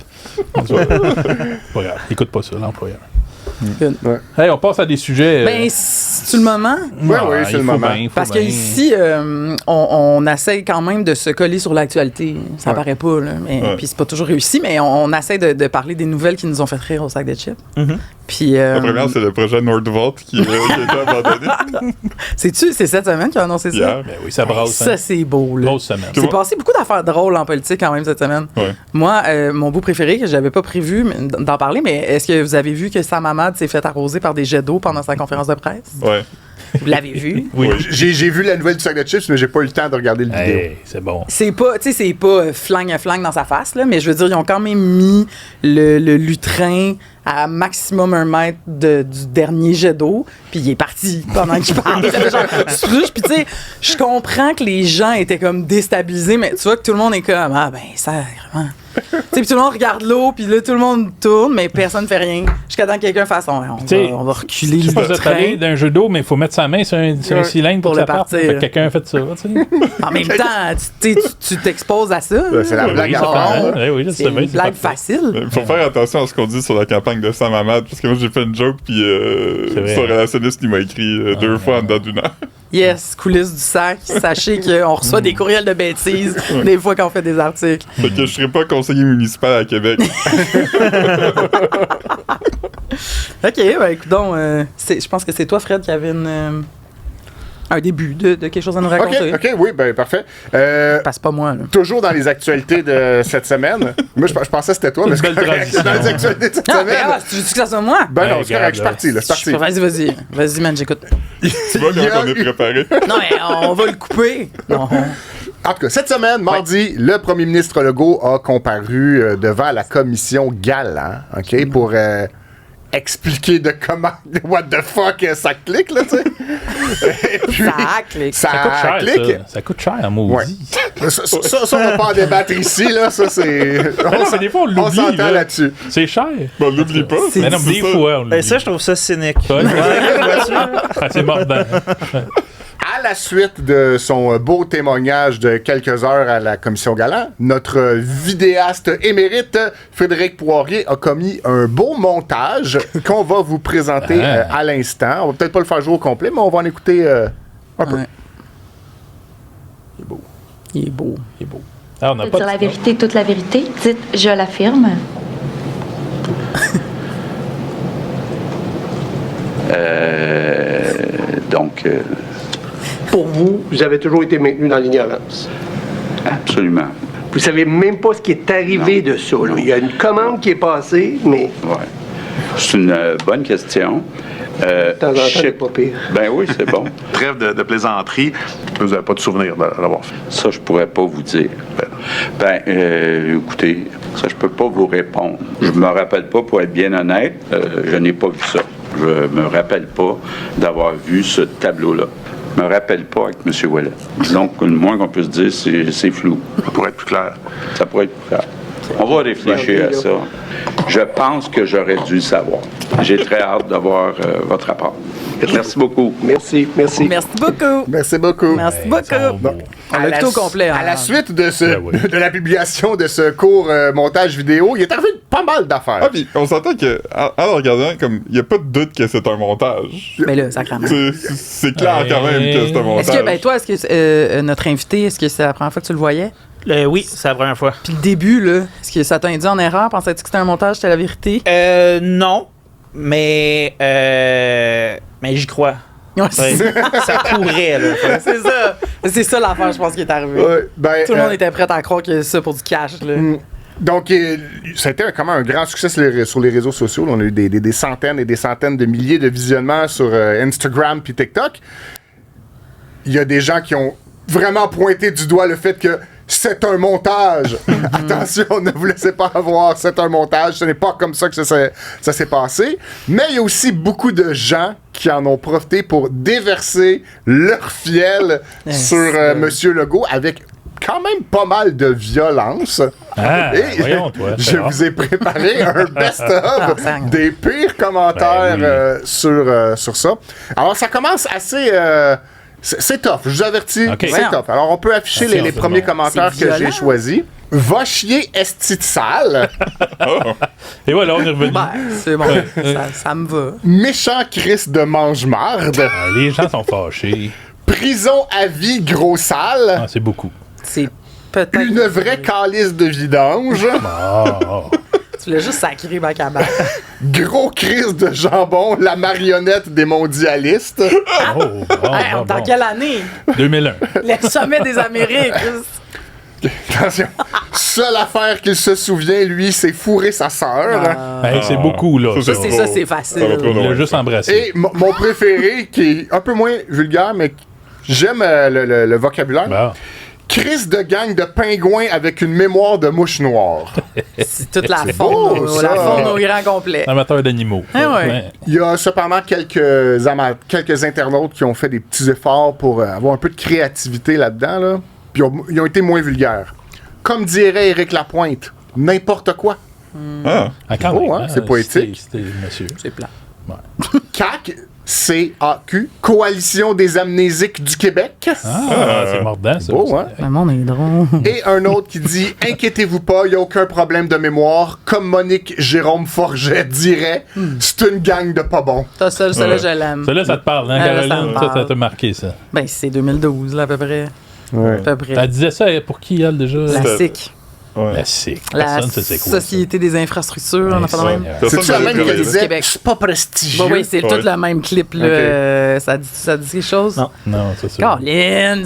Pas grave, écoute pas ça, l'employeur. Hey, on passe à des sujets. Ben, c'est le moment. Oui, c'est le moment. Parce qu'ici, on essaie quand même de se coller sur l'actualité. Ça paraît pas, là. Puis c'est pas toujours réussi, mais on essaie de parler des nouvelles qui nous ont fait rire au sac de chips. Puis, la première, c'est le projet Nordvolt qui a été abandonné. C'est cette semaine qu'ils ont annoncé ça? Ben oui, ça brasse. Ça, c'est beau, là. Grosse semaine. C'est passé beaucoup d'affaires drôles en politique quand même cette semaine. Moi, mon bout préféré, que j'avais pas prévu d'en parler, mais est-ce que vous avez vu que Sam Hamad s'est fait arroser par des jets d'eau pendant sa conférence de presse? Ouais. Vous l'avez vu? Oui. J'ai vu la nouvelle du sac de chips, mais j'ai pas eu le temps de regarder le vidéo. C'est bon. C'est pas flingue à flingue dans sa face, là, mais je veux dire, ils ont quand même mis le lutrin à maximum 1 mètre du dernier jet d'eau, puis il est parti pendant qu'il parle. Puis tu sais, je comprends que les gens étaient comme déstabilisés, mais tu vois que tout le monde est comme, ah ben, ça, vraiment. Puis tout le monde regarde l'eau, puis là, tout le monde tourne, mais personne ne fait rien. Jusqu'à temps que quelqu'un fasse, on va reculer le train. Tu peux d'un jeu d'eau, mais il faut mettre sa main sur un cylindre pour le partir. Fait que quelqu'un a fait ça. En même temps, tu t'exposes à ça. C'est la blague à fond. C'est une blague facile. Il faut faire attention à ce qu'on dit sur la campagne de Sam Hamad, parce que moi, j'ai fait une joke, puis son relationniste, il m'a écrit 2 fois en dedans d'1 heure. Yes, coulisses du sac. Sachez qu'on reçoit des courriels de bêtises des fois qu'on fait des articles. Fait que je serai pas conseiller municipal à Québec. OK, ben écoute donc, je pense que c'est toi, Fred, qui avait un début de quelque chose à nous raconter. OK, oui, ben parfait. Passe pas moi, là. Toujours dans les actualités de cette semaine. Moi, je pensais que c'était toi, mais c'est correct. Dans les actualités de cette semaine. Tu veux que ça soit moi? Ben non, c'est correct, je suis parti, là. Vas-y. Vas-y, man, j'écoute. Tu vois comment on est préparé. Non, mais on va le couper. Non. En tout cas, cette semaine, mardi, le premier ministre Legault a comparu devant la commission Galland, OK, pour expliquer de comment, what the fuck, ça clique, là, tu sais. Puis, ça clique. Ça coûte cher, à maudit. Ouais. Ça, on va pas en débattre ici, là. Ça, c'est... des fois, on l'oublie. On s'entend là-dessus. C'est cher. Ben, on l'oublie pas. Mais non, des fois, on l'oublie. Ça, je trouve ça cynique. C'est mordant. À la suite de son beau témoignage de quelques heures à la commission Galland, notre vidéaste émérite Frédéric Poirier a commis un beau montage qu'on va vous présenter à l'instant. On va peut-être pas le faire jouer au complet, mais on va en écouter un peu. Il est beau. Ah, on a pas dire la vérité, toute la vérité. Dites, je l'affirme. Donc... Pour vous, vous avez toujours été maintenu dans l'ignorance. Hein? Absolument. Vous savez même pas ce qui est arrivé de ça. Là. Il y a une commande qui est passée, mais... Oui. C'est une bonne question. De temps en temps, c'est pas pire. Ben oui, c'est bon. Trêve de plaisanterie. Vous n'avez pas de souvenir de l'avoir fait? Ça, je pourrais pas vous dire. Écoutez, ça, je peux pas vous répondre. Je me rappelle pas, pour être bien honnête, je n'ai pas vu ça. Je me rappelle pas d'avoir vu ce tableau-là. Je me rappelle pas avec M. Ouellet. Donc, le moins qu'on peut se dire, c'est flou. Ça pourrait être plus clair. Ça pourrait être plus clair. On va réfléchir à ça. Je pense que j'aurais dû le savoir. J'ai très hâte d'avoir votre rapport. Merci beaucoup. Merci. Merci beaucoup. Merci beaucoup. Merci beaucoup. Bon. On l'a tout au complet. À la suite de, oui. de la publication de ce court montage vidéo, il est arrivé pas mal d'affaires. Ah, puis on s'entend que, en le regardant, comme, il n'y a pas de doute que c'est un montage. Mais là, sacrément. C'est clair quand même que c'est un montage. Est-ce que, toi, est-ce que notre invité, est-ce que c'est la première fois que tu le voyais? Oui, c'est la première fois. Puis le début, là, est-ce que ça t'a induit en erreur? Pensais-tu que c'était un montage, c'était la vérité? Non, mais j'y crois. Ouais, ça pourrait, là. c'est ça. C'est ça l'affaire, je pense, qui est arrivée. Ouais, Tout le monde était prêt à croire que c'est ça pour du cash, là. Donc, ça a été quand même un grand succès sur les réseaux sociaux. On a eu des centaines et des centaines de milliers de visionnements sur Instagram puis TikTok. Il y a des gens qui ont vraiment pointé du doigt le fait que c'est un montage. Attention, ne vous laissez pas avoir, c'est un montage. Ce n'est pas comme ça que ça s'est passé. Mais il y a aussi beaucoup de gens qui en ont profité pour déverser leur fiel sur Monsieur Legault avec quand même pas mal de violence. Et voyons, toi. je vous ai préparé un best-of des pires commentaires sur ça. Alors, ça commence assez... c'est tough, je vous avertis, c'est tough. Alors, on peut afficher les premiers commentaires que j'ai choisis. Va chier esti de sale. Et voilà, on est revenu. C'est bon, ça me va. Méchant Chris de mange-marde. Les gens sont fâchés. Prison à vie gros sale. C'est beaucoup. C'est peut-être... Une vraie calice de vidange. Tu l'as juste sacré, Bacaba. Gros Chris de jambon, la marionnette des mondialistes. Dans quelle année? 2001. Le sommet des Amériques. Attention. Seule affaire qu'il se souvient, lui, c'est fourrer sa sœur. C'est beaucoup, là. C'est facile. Il l'a juste embrassé. Et mon préféré, qui est un peu moins vulgaire, mais j'aime le vocabulaire. Bon. Chris de gang de pingouins avec une mémoire de mouche noire. C'est toute la faune au grand complet. Amateur d'animaux. Il y a cependant quelques internautes qui ont fait des petits efforts pour avoir un peu de créativité là-dedans, là. Puis ils ont été moins vulgaires. Comme dirait Éric Lapointe, n'importe quoi. C'est poétique. C'est plat. CAQ, C-A-Q, Coalition des amnésiques du Québec. C'est mordant, ça. Beau, hein? Le monde est drôle. Et un autre qui dit « Inquiétez-vous pas, il n'y a aucun problème de mémoire. Comme Monique Jérôme Forget dirait, c'est une gang de pas bons. » Celle-là, je l'aime. Celle-là, ça te parle, hein, Caroline? Ça t'a marqué, ça. Ben, c'est 2012, là, à peu près. Ouais. À peu près. Elle disait ça pour qui, elle, déjà? La SIC. La SIC. La Société des infrastructures, on a fait le même. C'est-tu la même qui disait Québec. C'est pas prestigieux? Oui, c'est tout le même clip, là. Ça dit quelque chose? Non, c'est ça. Caroline!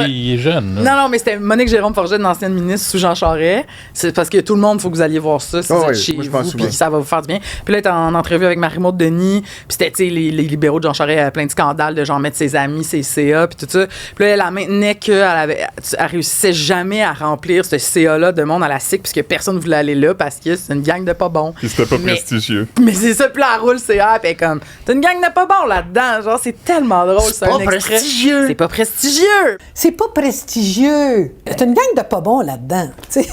Il est jeune. Non, mais c'était Monique Jérôme Forget, une ancienne ministre sous Jean Charest. C'est parce que tout le monde, il faut que vous alliez voir ça si vous êtes chez vous, puis ça va vous faire du bien. Puis là, elle était en entrevue avec Marie-Maude Denis, puis c'était, tu sais, les libéraux de Jean Charest, plein de scandales de genre mettre ses amis, ses CA, puis tout ça. Puis là, elle maintenait qu'elle réussissait jamais à remplir ce CA-là de monde à la SIC, puisque personne ne voulait aller là parce que c'est une gang de pas bons. Puis c'était pas prestigieux. Mais c'est ça, puis là, elle roule CA, puis elle est comme, t'as une gang de pas bons là-dedans. Genre, c'est tellement drôle, c'est pas prestigieux. C'est pas prestigieux. C'est pas prestigieux. T'as une gang de pas bons là-dedans, tu sais.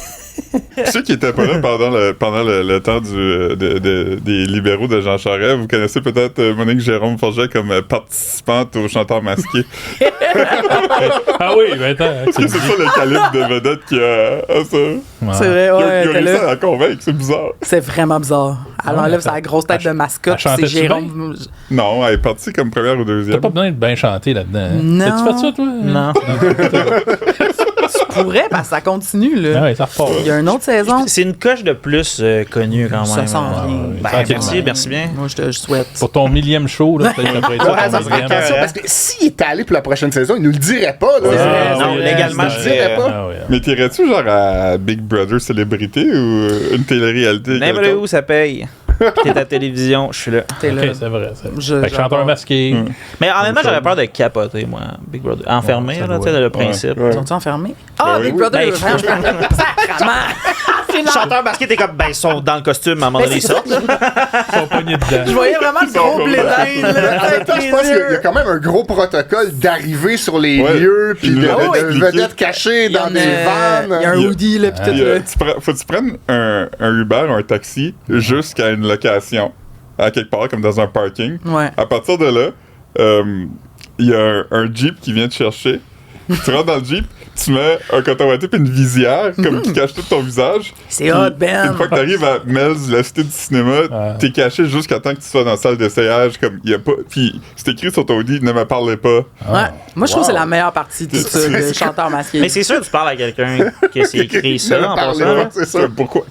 Ceux qui étaient pas là pendant le temps des libéraux de Jean Charest, vous connaissez peut-être Monique Jérôme Forget comme participante au Chanteur masqué. Ah oui, ben attends. C'est ça le calibre de vedette qui a ça. Ouais. C'est vrai, ouais. Il a réussi à la convaincre, c'est bizarre. C'est vraiment bizarre. Elle enlève sa grosse tête de mascotte, c'est Jérôme. Non, elle est partie comme première ou deuxième. T'as pas besoin de bien chanter là-dedans. Non. As-tu fait ça, toi? Non. pourrait, parce que ça continue, là. Ah ouais, ça repart. Il y a une autre saison. C'est une coche de plus connue quand même. Ça s'en vient. Merci bien. Moi, je souhaite. Pour ton 1000e show, là, peut-être après Ça serait intéressant, parce que s'il était allé pour la prochaine saison, il nous le dirait pas. Là. Non, légalement, je dirais pas. Mais t'irais-tu genre à Big Brother Célébrité ou une télé-réalité? N'importe où, ça paye. T'es à la télévision, je suis là. T'es là. Ok, c'est vrai. Fait que chanteur masqué. Mais honnêtement, j'aurais peur de capoter, moi, Big Brother. Enfermé, là, tu sais, le principe. Sont-ils enfermés? Ah, Big Brother! Sacrement! Chanteur masqué, t'es comme, ben, ils sont dans le costume à un moment donné, ils sortent. Ils sont pognés dedans. Je voyais vraiment le gros blé d'Inde, là, avec les Je pense qu'il y yeux. a quand même un gros protocole d'arriver sur les lieux, puis de vedettes cachées dans des vannes. Il y a un hoodie, là, pis tout. Faut que tu prennes un Uber ou un taxi jusqu'à une location, à quelque part, comme dans un parking. Ouais. À partir de là, il y a un Jeep qui vient te chercher. Tu rentres dans le Jeep, tu mets un coton ouaté puis une visière comme qui cache tout ton visage. C'est hot, Ben! Une fois que t'arrives à Mel's, la cité du cinéma, t'es caché jusqu'à temps que tu sois dans la salle d'essayage. Comme y a pas. Puis c'est écrit sur ton hoodie, ne me parlez pas. Ouais. Moi, je trouve que c'est la meilleure partie de tout ça, le chanteur masqué. Mais c'est sûr que tu parles à quelqu'un qui s'est écrit ça en passant. C'est ça. Pourquoi?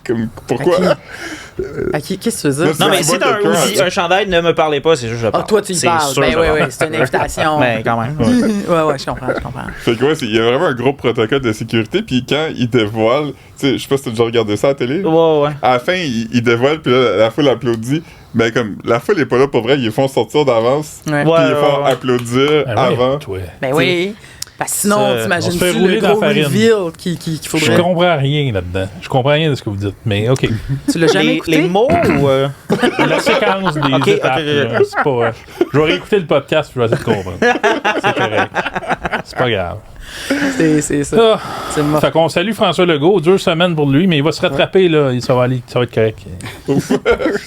À qui? Qu'est-ce que tu veux dire? Non, mais si t'as un hoodie, un chandail, ne me parlez pas, c'est juste je parle. Ah, toi, tu y parles. Ben oui, c'est une invitation. Mais quand même. Ouais, je comprends. Fait que ouais, il y a vraiment un gros protocole de sécurité, puis quand ils dévoilent, tu sais, je sais pas si t'as déjà regardé ça à la télé. Ouais. À la fin, ils dévoilent, puis là, la foule applaudit. Mais comme, la foule est pas là pour vrai, ils les font sortir d'avance, puis ils font applaudir avant. Ben oui. Parce que sinon, t'imagines-tu le gros reveal qu'il faudrait... Je comprends rien là-dedans. Je comprends rien de ce que vous dites, mais OK. Tu l'as jamais écouté? Les mots ou... La séquence des étapes. C'est pas... Je vais réécouter le podcast, puis je vais essayer de comprendre. C'est correct. C'est pas grave. C'est ça. Fait qu'on salue François Legault. 2 semaines pour lui, mais il va se rattraper, là. Ça va être correct.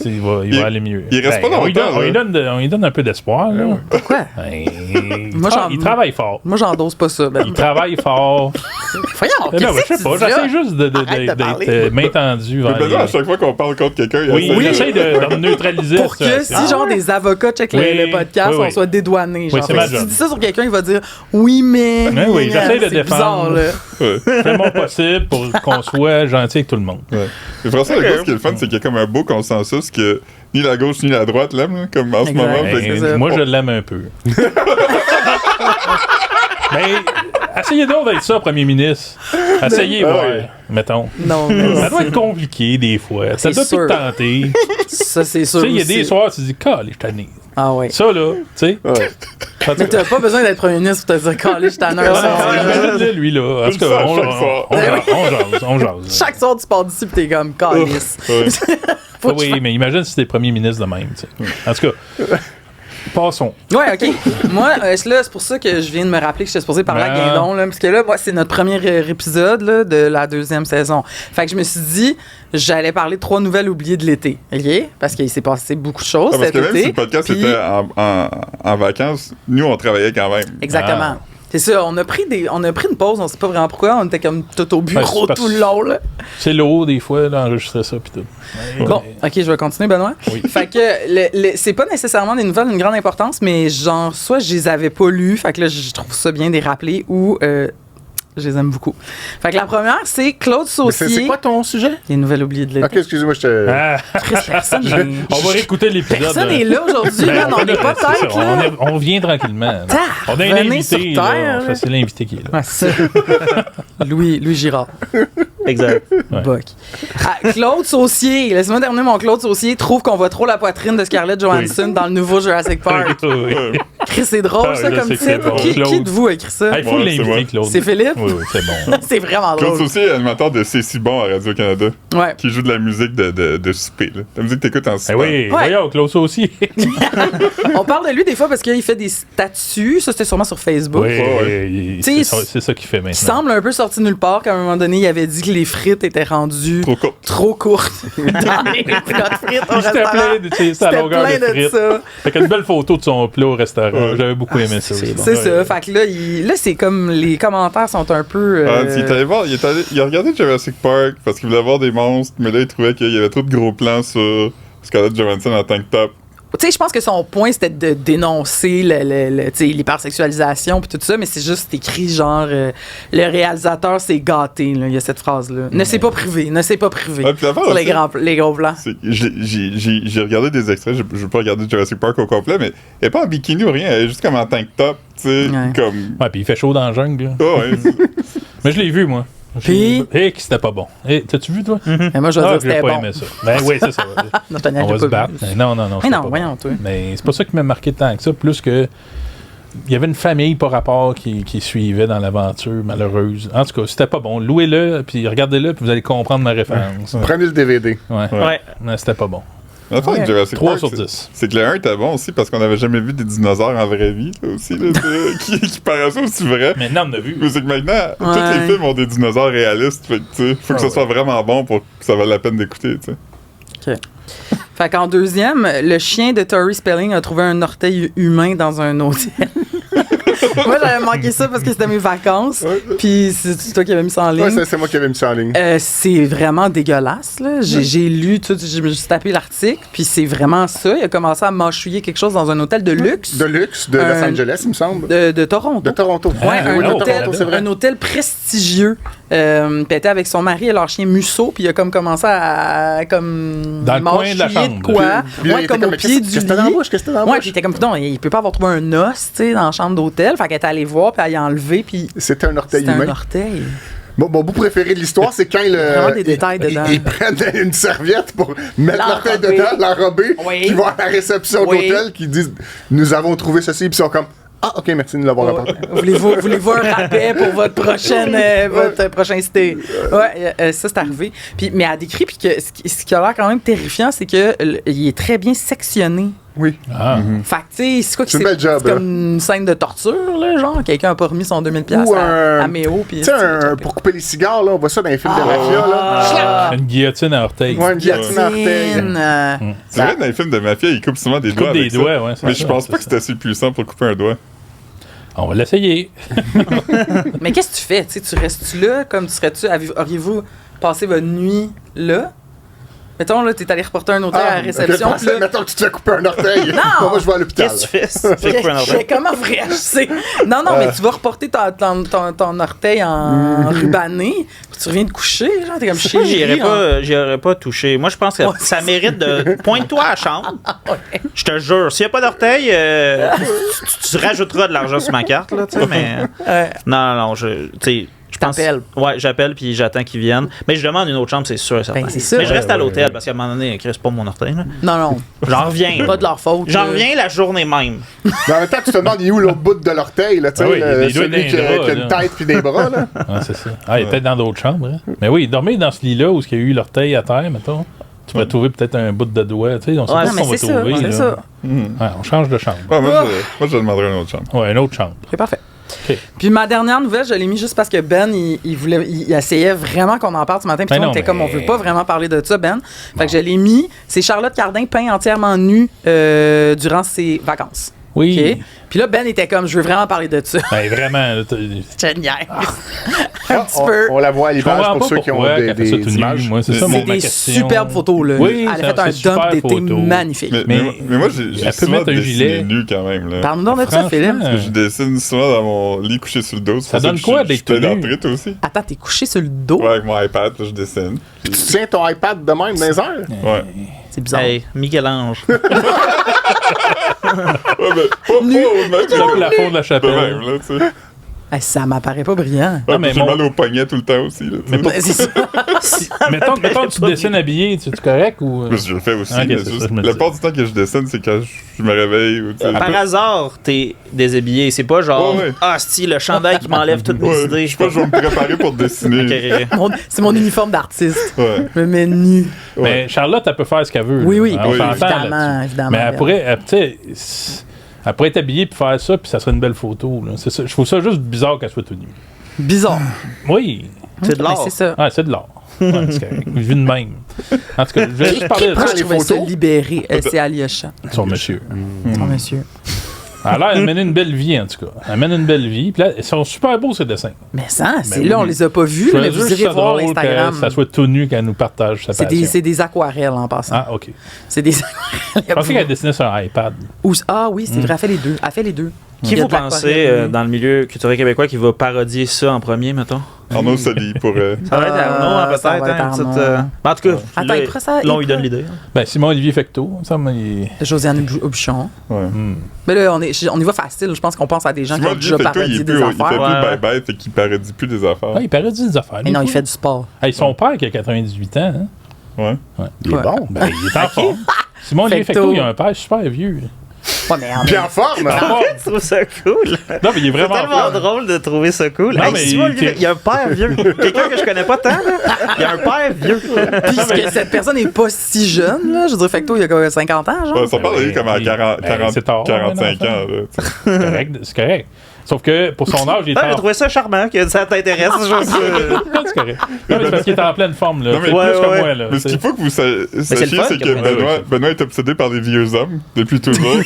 Il va aller mieux. Il reste pas longtemps. On lui donne un peu d'espoir, là. Pourquoi? Il travaille fort. Moi, j'endose pas ça. Il travaille fort. Voyons, je sais pas. J'essaie juste d'être main tendue. Mais à chaque fois qu'on parle contre quelqu'un, il essaie de neutraliser. Pour que si, genre, des avocats checkent le podcast, on soit dédouanés. Si tu dis ça sur quelqu'un, il va dire oui, mais. Oui, j'essaie de défendre. Je fais mon possible pour qu'on soit gentil avec tout le monde. Mais François Legault, ce qui est le fun, c'est qu'il y a comme un beau consensus que ni la gauche ni la droite l'aiment, comme en ce moment. Moi, je l'aime un peu. Mais essayez donc d'être ça, premier ministre. Essayez, mettons. Non, ça doit être compliqué des fois. Ça doit tout tenter. Ça, c'est sûr. Tu sais, il y a des soirs, tu te dis, calé, je t'en ai. Ah ouais. Ça, là, tu sais. Mais t'as pas besoin d'être premier ministre pour te dire, calé, je t'en ai un. Imagine-le, lui, là. En tout cas, on jase. Chaque soir, tu pars d'ici pis t'es comme, calice. Oui, mais imagine si t'es premier ministre de même, tu sais. En tout cas. Passons. Ouais, OK. Moi, là, c'est pour ça que je viens de me rappeler que j'étais supposé parler à Guindon, là, parce que là, moi, c'est notre premier épisode là, de la 2e saison. Fait que je me suis dit, j'allais parler de 3 nouvelles oubliées de l'été, OK? Parce qu'il s'est passé beaucoup de choses cet été. Parce que même si le podcast était en vacances, nous, on travaillait quand même. Exactement. C'est ça, on a pris une pause, on sait pas vraiment pourquoi, on était comme tout au bureau tout le long, là. C'est lourd, des fois, d'enregistrer ça, pis tout. Bon, OK, je vais continuer, Benoît. Oui. Fait que c'est pas nécessairement des nouvelles d'une grande importance, mais genre, soit je les avais pas lues, fait que là, je trouve ça bien de les rappeler, ou je les aime beaucoup. Fait que la première, c'est Claude Saucier. C'est quoi ton sujet? Les nouvelles oubliées de l'été. OK, excusez-moi, je te... On va réécouter l'épisode. Personne n'est là aujourd'hui, man. On n'est pas tête, là. On vient tranquillement. On a un invité, là. C'est l'invité qui est là. Louis Girard. Exact. Buck. Claude Saucier. Laisse-moi terminer mon Claude Saucier. Trouve qu'on voit trop la poitrine de Scarlett Johansson dans le nouveau Jurassic Park. Chris, c'est drôle, ça, comme titre. Qui de vous a écrit ça? Il faut l'inviter, Claude. C'est Philippe? Oui, c'est bon. C'est vraiment drôle. Claude Saucier, animateur de C'est si bon à Radio-Canada. Ouais. Qui joue de la musique de souper, là. La musique que t'écoutes en souper. Oui, voyons, Claude Saucier. On parle de lui des fois parce qu'il fait des statuts. Ça, c'était sûrement sur Facebook. Oui, c'est ça qu'il fait maintenant. Il semble un peu sorti nulle part qu'à un moment donné, il avait dit que les frites étaient rendues trop courtes dans les plots de frites au restaurant. C'était plein de frites. Ça. Fait une belle photo de son plat au restaurant. J'avais beaucoup aimé ça. C'est ça. Fait que là, c'est comme les commentaires sont un peu... il est allé voir, il a regardé Jurassic Park parce qu'il voulait voir des monstres, mais là, il trouvait qu'il y avait trop de gros plans sur Scarlett Johansson en tank top. Tu sais, je pense que son point, c'était de dénoncer l'hypersexualisation puis tout ça, mais c'est juste écrit genre le réalisateur s'est gâté, là. Il y a cette phrase-là. Ne s'est pas privé. Sur les gros plans. J'ai regardé des extraits, je veux pas regarder Jurassic Park au complet, mais elle est pas en bikini ou rien, elle est juste comme en tank top, tu sais, comme... Ouais, puis il fait chaud dans la jungle, là. Oh, ouais. Mais je l'ai vu, moi. Puis... que c'était pas bon. T'as-tu vu, toi? Mais moi, je veux dire que c'était bon. J'ai pas aimé ça. Ben oui, c'est ça. On va se battre. Non. Mais non, voyons, toi. Mais c'est pas ça qui m'a marqué tant que ça, plus que... Il y avait une famille par rapport qui suivait dans l'aventure malheureuse. En tout cas, c'était pas bon. Louez-le, puis regardez-le, puis vous allez comprendre ma référence. Prenez le DVD. Ouais. Mais c'était pas bon. La fin de Jurassic 3 Park, sur 10. C'est que le 1 était bon aussi parce qu'on n'avait jamais vu des dinosaures en vraie vie, là, aussi, là, qui paraissaient aussi vrai. Maintenant, on en a vu. Mais c'est que maintenant, tous les films ont des dinosaures réalistes. Fait que, tu sais, faut que ça soit vraiment bon pour que ça vaille la peine d'écouter, tu sais. OK. Fait qu'en deuxième, le chien de Tori Spelling a trouvé un orteil humain dans un hôtel. Moi, j'avais manqué ça parce que c'était mes vacances. Puis c'est toi qui avais mis ça en ligne. Ouais, c'est moi qui avais mis ça en ligne. C'est vraiment dégueulasse, là. J'ai lu tout, je me suis tapé l'article, puis c'est vraiment ça. Il a commencé à mâchouiller quelque chose dans un hôtel de luxe. De luxe, de Los Angeles, il me semble. De Toronto. De Toronto. Ouais, un hôtel prestigieux. Puis elle était avec son mari et leur chien Musso, puis il a comme commencé à comme dans le coin de la chambre. De quoi? Ouais, comme au pied du lit. Qu'est-ce que dans la bouche? Ouais, puis il était comme non, il peut pas avoir trouvé un os, tu sais, dans la chambre d'hôtel. Fait qu'elle est allée voir, puis elle a enlevé, puis c'était un orteil humain. C'était un orteil. Mon bout préféré de l'histoire, c'est quand ils prennent une serviette pour mettre l'orteil dedans, l'enrober, puis ils vont à la réception d'hôtel qui disent nous avons trouvé ceci, puis ils sont comme ah, ok, merci de nous l'avoir apporté. Voulez-vous un rabais pour votre prochain stay? Ouais, ça, c'est arrivé. Puis, mais elle décrit, puis que ce qui a l'air quand même terrifiant, c'est qu'il est très bien sectionné. Oui. Fait que, tu sais, c'est quoi qui c'est comme une scène de torture, là, genre, quelqu'un a pas remis son 2000$ à Méo. Tu sais, pour couper les cigares, là, on voit ça dans les films de mafia, là. Une guillotine à orteil. Ouais, une guillotine à orteil. C'est vrai, dans les films de mafia, ils coupent souvent des doigts. Des doigts, ouais. Mais je pense pas que c'est assez puissant pour couper un doigt. On va l'essayer. Mais qu'est-ce que tu fais? Tu restes-tu là comme tu serais-tu? Auriez-vous passé votre nuit là? Mettons, là, t'es allé reporter un hôtel à la réception. Mettons que tu te fais couper un orteil. Non! Moi, je vais à l'hôpital. Qu'est-ce que tu fais? Comment réagir? Non, mais tu vas reporter ton orteil en rubané, puis tu reviens te coucher, genre, t'es comme chérie. J'irais pas toucher. Moi, je pense que ça mérite de... Pointe-toi à la chambre. Je te jure. S'il n'y a pas d'orteil, tu rajouteras de l'argent sur ma carte, là, tu sais, mais... Non, tu sais... J'appelle puis j'attends qu'ils viennent. Mais je demande une autre chambre, c'est sûr et certain. C'est ça. Mais je reste à l'hôtel parce qu'à un moment donné, c'est pas mon orteil. Là. Non. J'en reviens. Pas de leur faute. J'en reviens la journée même. Mais en même temps, tu te demandes, il est où l'autre bout de l'orteil, là, tu sais, celui qui a une tête puis des bras, là. C'est ça. Il est peut-être dans d'autres chambres. Hein. Mais oui, dormir dans ce lit-là où il y a eu l'orteil à terre, mettons. Tu vas trouver peut-être un bout de doigt, tu sais. On sait pas ce qu'on va trouver. C'est ça. On change de chambre. Moi, je demanderais une autre chambre. Ouais, une autre chambre. C'est parfait. Okay. Puis ma dernière nouvelle, je l'ai mis juste parce que Ben, il essayait vraiment qu'on en parle ce matin. Puis on était comme, on veut pas vraiment parler de ça, Ben. Fait que je l'ai mis. C'est Charlotte Cardin peint entièrement nue durant ses vacances. Oui. Okay? Puis là, Ben était comme, je veux vraiment parler de ça. Ben, vraiment. Génial. Un petit peu. On la voit à l'image pour ceux qui ont des images. Moi, c'est ça mon des superbes photos, là. Oui, elle a fait un dump d'été magnifique. Mais moi, j'ai souvent dessiné nu quand même. Parle-nous donc de ça, Philippe. Parce que je dessine souvent dans mon lit couché sur le dos. Ça donne quoi d'être nu? Toi aussi. Attends, t'es couché sur le dos? Ouais, avec mon iPad, je dessine. Tu tiens ton iPad de même dans les airs? Ouais. C'est bizarre. Hey, Michel-Ange. Nu. Le plafond de la chapelle. Même, là, tu sais. Ça m'apparaît pas brillant. Ouais, mais j'ai mal au poignet tout le temps aussi. Là, c'est ça. mettons que tu dessines habillé, c'est correct ou... Je le fais aussi. Okay, la plupart du temps que je dessine, c'est quand je me réveille. Ou, par hasard, t'es déshabillé. C'est pas genre, si le chandail qui m'enlève toutes mes idées. Je sais pas, je vais me préparer pour dessiner. C'est mon uniforme d'artiste. Ouais. Je me mets nu. Mais Charlotte, elle peut faire ce qu'elle veut. Oui, évidemment. Mais elle pourrait, tu sais... Elle pourrait être habillée puis faire ça, puis ça serait une belle photo. Là. C'est ça. Je trouve ça juste bizarre qu'elle soit toute nue. Bizarre. Oui. C'est de l'art. C'est ça. Ah, c'est de l'art. Ouais, vu de même. En tout cas, je vais juste parler de ça. Je trouvais ça libéré. C'est Alyosha. Son monsieur. Son monsieur. Alors, elle mène une belle vie, en tout cas. Elle mène une belle vie. Puis là, ils sont super beaux, ces dessins. Mais ça, c'est là, on les a pas vus, mais vous irez voir l'Instagram. Que ça soit tout nu quand elle nous partage sa passion. C'est des aquarelles, en passant. Ah, OK. C'est des aquarelles. Je pensais qu'elle dessinait sur un iPad. Ah oui, c'est vrai, elle fait les deux. Elle fait les deux. Qui vous pensez, dans le milieu culturel québécois, qui va parodier ça en premier, mettons? Arnaud Soli pour... Ça va être Arnaud, peut-être. En tout cas, attends, là, on lui donne l'idée. Ben, Simon-Olivier Fecteau, ça m'a... Josiane Aubuchon. Ouais. Mais là, on y va facile. Je pense qu'on pense à des gens qui ont déjà parodié des affaires. Il fait plus bye-bye, fait qu'il parodie plus des affaires. Ouais, il parodie des affaires. Mais non, il fait du sport. Son père qui a 98 ans, hein? Ouais. Il est bon. Ben, il est en forme. Simon-Olivier Fecteau, il a un père super vieux. Ouais, mais bien en forme! Je trouve ça cool. Non, mais il est vraiment tellement drôle de trouver ça cool. Non, il y a un père vieux. Quelqu'un que je connais pas tant, là. Il y a un père vieux. Puis cette personne n'est pas si jeune, là. Je veux dire, Fecteau, il a quoi, 50 ans, genre? Ouais, ça parle de lui comme à 45 ans. C'est correct. Sauf que pour son âge, il est j'ai trouvé ça charmant que ça t'intéresse. C'est correct. Non, mais c'est parce qu'il est en pleine forme, là. Non, mais plus que moi, là. Mais ce qu'il faut que vous sachiez, c'est que Benoît est obsédé par des vieux hommes depuis toujours.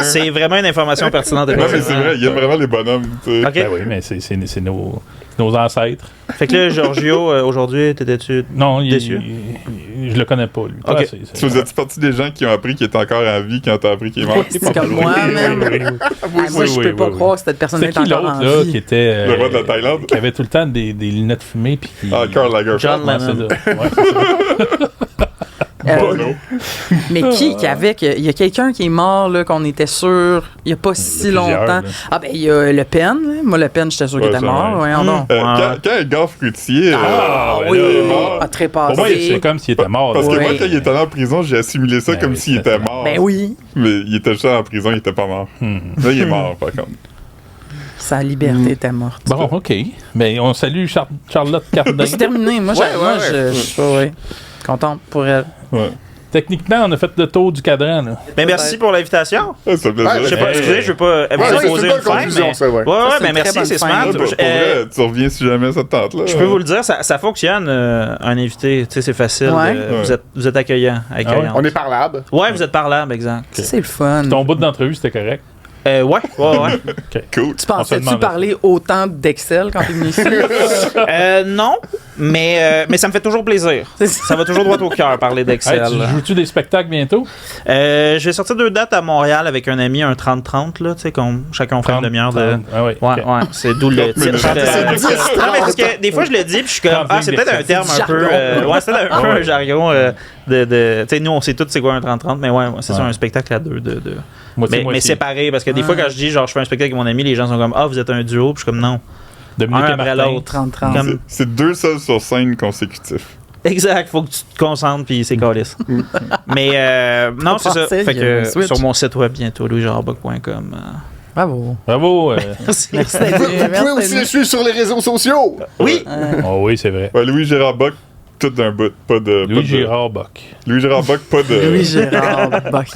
C'est vraiment une information pertinente. Non, mais c'est vrai, il aime vraiment les bonhommes. Ben oui, mais c'est nos ancêtres. Fait que là, Giorgio, aujourd'hui, t'étais-tu déçu? Je le connais pas, lui. Okay. Tu faisais partie des gens qui ont appris qu'il était encore en vie quand t'as appris qu'il est mort? C'est comme moi, même. Moi, je peux pas croire que cette personne est encore en vie. L'autre, qui était... le roi de la Thaïlande? Qui avait tout le temps des lunettes fumées. Karl Lagerfeld. John Lennon. Mais qui avait... Il y a quelqu'un qui est mort, là, qu'on était sûr, il y a pas si longtemps. Ah, ben, il y a Le Pen. Moi, Le Pen, j'étais sûr qu'il était mort. Quand Edgar Fruitier a trépassé. Pour moi, c'est comme s'il était mort. Parce que moi, quand il était allé en prison, j'ai assimilé ça comme s'il était mort. Ben oui. Mais il était juste en prison, il était pas mort. Là, il est mort, par contre. Sa liberté était morte. Bon, OK. Ben, on salue Charlotte Cardin. C'est terminé. Moi, je suis contente pour elle. Ouais. Techniquement, on a fait le tour du cadran. Là. Mais merci pour l'invitation. Ça fait plaisir. Je sais pas, excusez, je veux pas vous imposer une fin, mais... Ouais, mais merci, c'est smart. Pour vrai, tu reviens si jamais ça te tente. Là. Je peux vous le dire, ça fonctionne, un invité. Tu sais, c'est facile. Vous êtes accueillant. On est parlable. Ouais, vous êtes parlable, exact. C'est le fun. Ton bout d'entrevue, c'était correct? Ouais. Okay. Cool. Tu pensais-tu parler autant d'Excel quand t'es venu ici? Non, mais ça me fait toujours plaisir. Ça va toujours droit au cœur parler d'Excel. Hey, tu joues-tu des spectacles bientôt? Je vais sortir 2 dates à Montréal avec un ami, un 30-30, là, tu sais, chacun fait une demi-heure de... Ah oui. Ouais, c'est d'où le titre. Non, mais parce que des fois, je le dis, puis je suis comme, c'est peut-être un terme un peu... c'est un peu un jargon tu sais, nous, on sait tous c'est quoi un 30-30, mais c'est ça, un spectacle à 2 mais séparé, parce que des fois, quand je dis, genre, je fais un spectacle avec mon ami, les gens sont comme, vous êtes un duo, puis je suis comme, non. Dominique un après l'autre. 30-30. C'est 2 seuls sur scène consécutifs. Exact, faut que tu te concentres, puis c'est calisse. Mais non, c'est ça. Fait que sur mon site web bientôt, louisgérardbock.com. Bravo. Merci. Vous pouvez aussi le suivre sur les réseaux sociaux. Oui. Oh oui, c'est vrai. Louis Gérard Bock, tout d'un bout. Pas de. Louis Gérard Bock. Louis Gérard Bock, pas de. Louis Gérard Bock.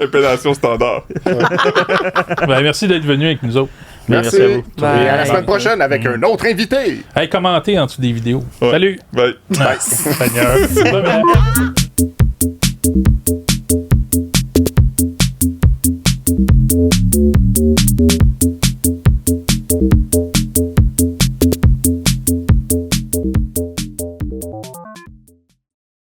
Appellation standard. Merci d'être venu avec nous autres. Merci à vous. Bye. À la semaine prochaine avec un autre invité. Hey, commentez en dessous des vidéos. Ouais. Salut. Bye. Bye. Seigneur.